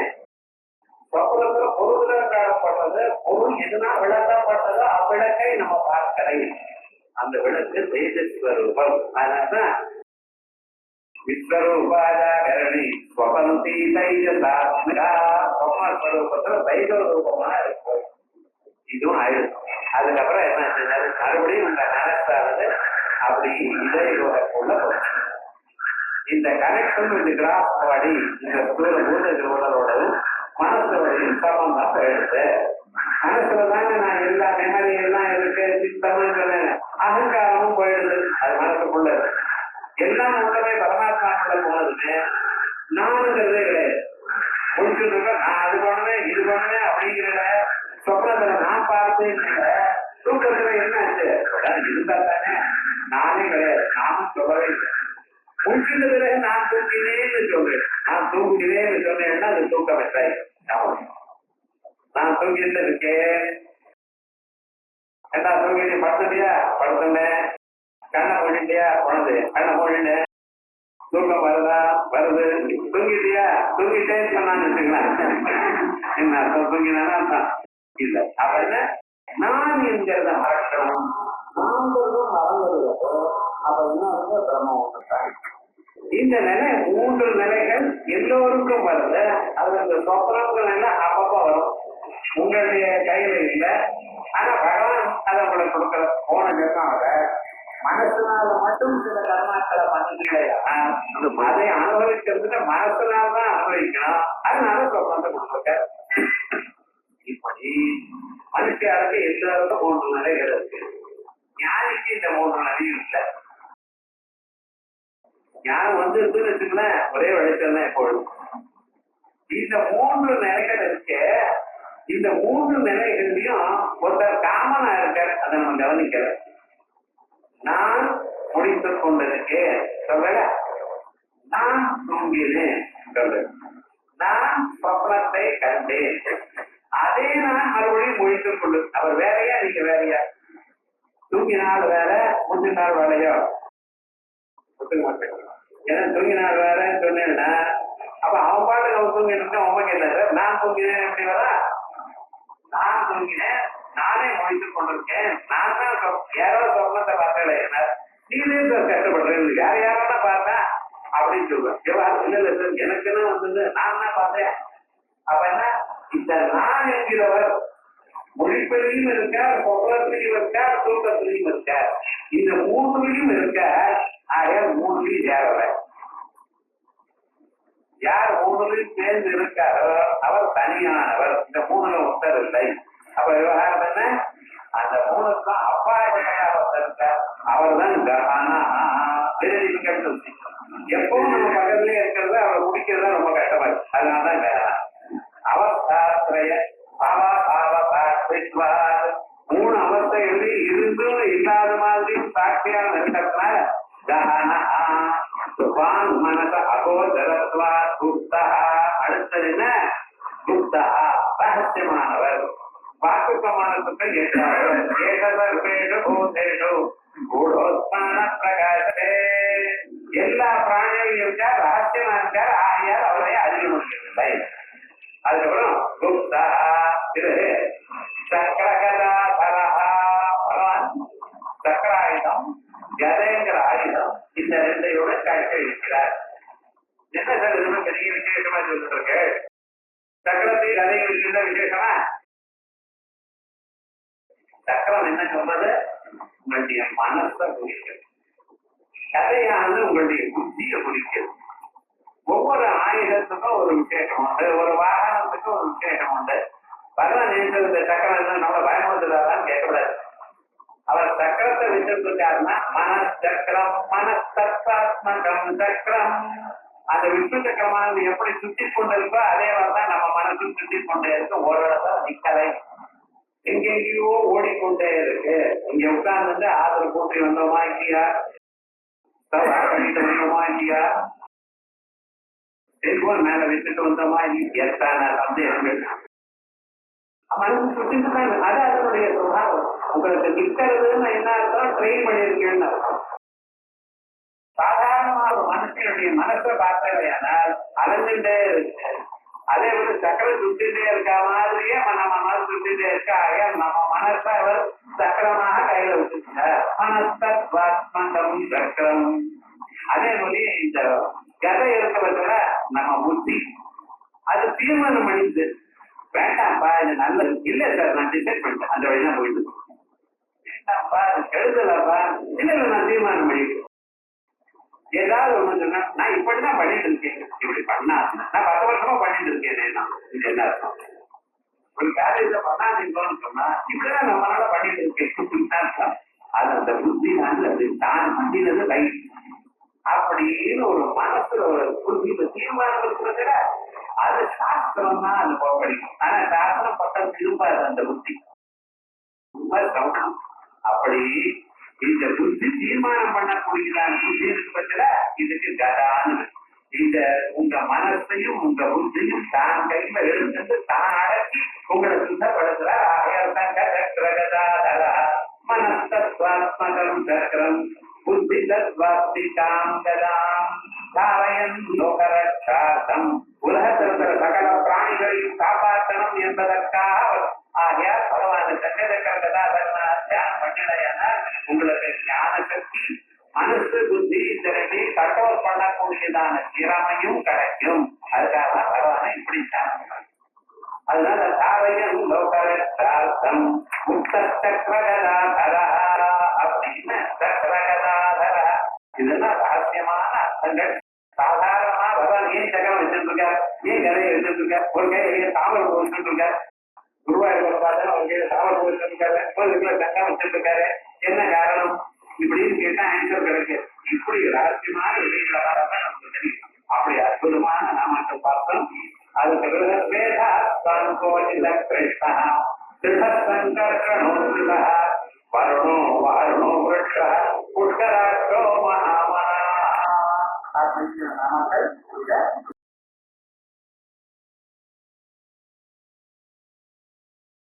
சொப்னத்துல பொருள் காணப்பட்டது, பொருள் எதுனா விளக்கப்பட்டதோ அவ்விளக்கை நம்ம பார்க்கலை. அந்த விளக்கு தேஜஸ்வரூபம். அதனால்தான் விஸ்வரூபாஜாகரணி ஸ்வபந்தி தைஜசாத்மிகா, சொப்னஸ்வரூபத்துல தைஜரூபமா இருக்கும். இதுவும் ஆயிடும். அதுக்கப்புறம் என்ன மறுபடியும் இந்த கனெக்டானது அப்படி இதயக்குள்ள இந்த கனெக்ஷன் இந்த கிராஸ் பாடி இந்த ஸ்தூல பூத உடலோடவும் மனசு வழியும் சம்பந்தம் எடுத்து மனசுலதாங்க நான் எல்லா மெமரி எல்லாம் இருக்கு, சித்தமும் சொன்னேன், அகங்காரமும் போயிடுது. அது மனசுக்குள்ள எல்லாம் உள்ளவே பரமாத்மாக்குள்ள போனதுன்னு நானுங்கிறதே கிடையாது. முடிச்சுட்டு இருக்க நான் அது பண்ணுவேன் இது பண்ணுவேன் அப்படிங்கிற சொப்னத்துல நான் பார்த்தேன். தூக்கத்துல என்ன ஆச்சு இருந்தா தானே நானே கிடையாது, நானும் சொல்லவே இல்லை. முடிச்சுட்டு பிறகு நான் தூக்கினேன்னு சொல்றேன். நான் தூக்கினேன்னு சொன்னேன்னா அது தூக்கம் இல்லை. நான் தூங்கிட்டு இருக்கேன், என்ன தூங்கிட்டு படுத்துட்டியா படுத்துட்டேன், கண்ணை மூடிட்டியா போனது கண்ணை மூடிட்டேன், தூக்கம் வருதா வருது, தூங்கிட்டியா தூங்கிட்டேன்னு சொன்னான்னு வச்சுக்கலாம். என்ன அர்த்தம் தூங்கினானா அர்த்தம் இல்லை. அப்ப என்ன நான் என்கிறத மறக்கணும், நான்கிறதும் மறந்துடுறதோ அப்ப என்ன பிரம்மம் ஒன்றுதான். இந்த நிலை 3 நிலைகள் எல்லோருக்கும் வருது. அது அந்த சொப்னங்கள் எல்லாம் அப்பப்போ வரும், உங்களுடைய கையில இல்லை. ஆனா பகவான் அதை உங்களுக்கு கொடுக்கற போன ஜென்மாவில மனசுனால மட்டும் சில கர்மாக்களை பண்ணிக்கலையா, அதை அனுபவிக்கிறதுக்கு மனசுனால்தான் அனுபவிக்கணும். அதனால சொப்பனத்தை கொடுத்துருக்க. இப்படி மனுஷியாருக்கு எல்லாருக்கும் 3 நிலைகள் இருக்கு. ஞானிக்கு இந்த 3 நிலையும் இல்லை. ஞானம் வந்து இருக்குன்னு வச்சுக்கோங்களேன், ஒரே வெளிச்சம் தான் எப்பொழுதும். இந்த 3 நிலைகள் இருக்கு. இந்த 3 நிலைகள்லயும் ஒருத்தர் காமனா இருக்காரு, அதை நம்ம கவனிக்கல. நான் முடித்துக் கொண்டிருக்கேன் சொல்ல, நான் தூங்கினேன் சொல்ல, நான் சொப்னத்தை கண்டேன், அதே நான் மறுபடியும் முடித்துக் கொண்டு. அவர் வேறையா நீங்க வேறையா? தூங்கினால் வேற, முந்தினால் வேலையோ? ஒத்துக்க மாட்டேன். ஏன்னா தூங்கினால் வேறன்னு சொன்னேன்னா அப்ப அவன் பாட்டுக்கு அவன் தூங்கிட்டு இருக்க உமக்கு என்ன சார்? நான் தூங்கினேன் எப்படி வரா? நான் தூங்கினேன், நானே முடித்துக் கொண்டிருக்கேன், நான் தான் யாரோ சொப்னத்தை பார்த்தேன், என்ன நீனே சார் கஷ்டப்படுறேன், யார் யாரான பார்த்தேன் அப்படின்னு சொல்லுவேன். இல்ல இல்ல சார், எனக்குன்னு வந்தது நான் தான் பார்த்தேன். அப்ப என்ன, இந்த நான் என்கிறவர் மொழிப்பதிலையும் இருக்கார், சொப்னத்திலையும் இருக்கார், தூக்கத்திலையும் இருக்கார். இந்த 3லையும் இருக்கார். ஆகையால் 3லையும் சேரவர். யார் 3லையும் சேர்ந்து இருக்காரோ அவர் தனியானவர். இந்த 3ல ஒருத்தர் இல்லை. அப்ப விவகாரம் என்ன, அந்த 3க்கும் அப்பாற்பட்ட ஒருத்தர் இருக்கார், அவர் தான் கஹானா. எப்பவும் நம்ம பக்கத்துலயே இருக்கிறது அவரை குடிக்கிறதா ரொம்ப கஷ்டமா இருக்கு. அதனாலதான் கஹானா. அவஸ்தாத்ரய மூணு அவஸ்தைகள் இருந்தும் இல்லாத மாதிரி சாட்சியாக இருக்கிறதுனால கஹானா. மனச அகோதரத்வா குப்தா. அடுத்தது என்ன? குப்தா ரகசியமானவர். வாக்குக்க மனசுக்கு எல்லா பிராணிகளும் இருக்கார், ரகசியமா இருக்கார். ஆகையால் அவரை அறிய முடியவில்லை. அதுக்கப்புறம் குப்தா இது சக்கரகதாதரஹா. பகவான் சக்கராயுதம், கதைங்கிற ஆயுதம், இந்த 2ஐயோட காட்சி இருக்கிறார். என்ன சார் இது பெரிய விசேஷமா சொல்லிட்டு இருக்கு? சக்கரத்தை கதை இருக்கின்ற விசேஷமா? சக்கரம் என்ன சொல்றது? உங்களுடைய மனசை குறிக்கிறது. கதையானது உங்களுடைய புத்தியை குறிக்கிறது. ஒவ்வொரு ஆயுதத்துக்கும் ஒரு விசேஷம் உண்டு, ஒரு வாகனத்துக்கும் ஒரு விசேஷம் உண்டு. பகவான் இந்த சக்கரம் என்ன நம்மளை பயமுறுத்துறாரான்னு கேட்கக்கூடாது. அவர் சக்கரத்தை வச்சிருக்காருன்னா மனச்சக்கரம், மனத்தத்வாத்மகம் சக்கரம். அந்த விஷ்ணு சக்கரமானது எப்படி சுத்தி கொண்டிருக்கோ அதே மாதிரிதான் நம்ம மனசும் சுத்தி கொண்டே இருக்கு. ஒரு இடத்துல நிக்கலை, எங்கெங்கேயோ ஓடிக்கொண்டே இருக்கு. இங்க உட்கார்ந்து ஆதரவு கூட்டி வந்தோமா இல்லையா, பண்ணிட்டு வந்தோமா இல்லையா, செல்போன் மேல வச்சுட்டு வந்தோமா இல்லையா, எத்தான சந்தேகங்கள் மனசு சுத்திட்டு தான். அது அதனுடைய சுபாவம். உங்களுக்கு நிக்கிறதுன்னு என்ன அர்த்தம்? ட்ரெயின் பண்ணியிருக்கேன்னு அர்த்தம். சாதாரணமாக ஒரு மனுஷனுடைய மனசை பார்த்தவையானால் அலைஞ்சுட்டே இருக்கு. அதே போல சக்கரம் சுத்திட்டே இருக்க மாதிரியே நம்ம மனசு சுத்திட்டே இருக்க. ஆகையால் நம்ம மனசை அவர் சக்கரமாக கையில வச்சுட்டார். மனசத்வாத்மகம் சக்கரம். அதே போல இந்த கதை இருக்கிறதுல நம்ம புத்தி அது தீர்மானம் பண்ணிட்டு வேண்டாம்ப்பா இது நல்லது இல்ல சார், நான் டிசைட் பண்ணிட்டேன், அந்த வழிதான் போயிட்டு வேண்டாம்ப்பா அது கெடுதலப்பா இல்ல இல்ல நான் தீர்மானம் பண்ணிட்டேன். ஏதாவது ஒண்ணு சொன்னா நான் இப்படிதான் பண்ணிட்டு இருக்கேன், இப்படி பண்ணா நான் 10 வருஷமா பண்ணிட்டு இருக்கேன். இது என்ன அர்த்தம்? ஒரு காரியத்தை பண்ணாதீங்கன்னு சொன்னா இப்படிதான் நம்மளால பண்ணிட்டு இருக்கேன். அது அந்த புத்தி அது தான் பண்ணினது ரைட் அப்படின்னு ஒரு மனசுல ஒரு புத்தியில தீர்மானம் இருக்கிறத அது சாஸ்திரம் தான் அது போகடிக்கும். ஆனா சாஸ்திரம் பக்கம் திரும்பாது அந்த புத்தி. அப்படி இந்த புத்தி தீர்மானம் பண்ணக்கூடியதான புத்தி இருக்கு பட்சல இதுக்கு கதான்னு. இந்த உங்க மனசையும் உங்க புத்தியும் தான் கையில எடுத்துட்டு தான் அடக்கி உங்களை சுத்தப்படுத்துற. ஆகையால் தான் கதா மனஸ்தத்வாத்மகம் சக்கரம் புத்தி தத்வாஸ்திகாம் கதாம் தாரயன் லோகரட்சார்த்தம். உலகத்தில் இருக்கிற சகல பிராணிகளையும் காப்பாற்றணும் என்பதற்காக. ஆகையால் பகவான் சக்கரக்கிற கதாதரனால் தியானம் பண்ணிடையானா உங்களுக்கு ஞான சக்தி, மனசு, புத்தி திறமை கண்ட்ரோல் பண்ணக்கூடியதான திறமையும் கிடைக்கும். அதுக்காக பகவானை இப்படி தியானம் பண்ண. அதனால தாரயன் லோகரட்சார்த்தம் முக்த சக்கரகதாதர அப்படின்னு சக்கரகதாதர. இதெல்லாம் ரகசியமான அர்த்தங்கள். சாதாரணமா பகவான் ஏன் சக்கரம் வச்சுட்டு இருக்கார், ஏன் கதையை வச்சுட்டு இருக்கார், ஒரு கையில தாமரை வச்சுட்டு இருக்கார். குருவாயூர் பார்த்தா ஒரு கையில தாமரை நடுவுல சங்கம் வச்சிருக்காரு, என்ன காரணம் இப்படின்னு கேட்டா ஆன்சர் கிடைக்கும். இப்படி ரகசியமான விஷயங்களை பார்த்தா நமக்கு தெரியும். அப்படி அற்புதமான நாமத்தை பார்த்தோம். அதுக்கு பிறகு வேதா கோயில கிருஷ்ணா திருடசங்கர்ஷணோதிதா வருணோ வாருணோ விருட்ச புஷ்கராட்சோ மகாமனா அப்படிங்கிற நாமங்கள்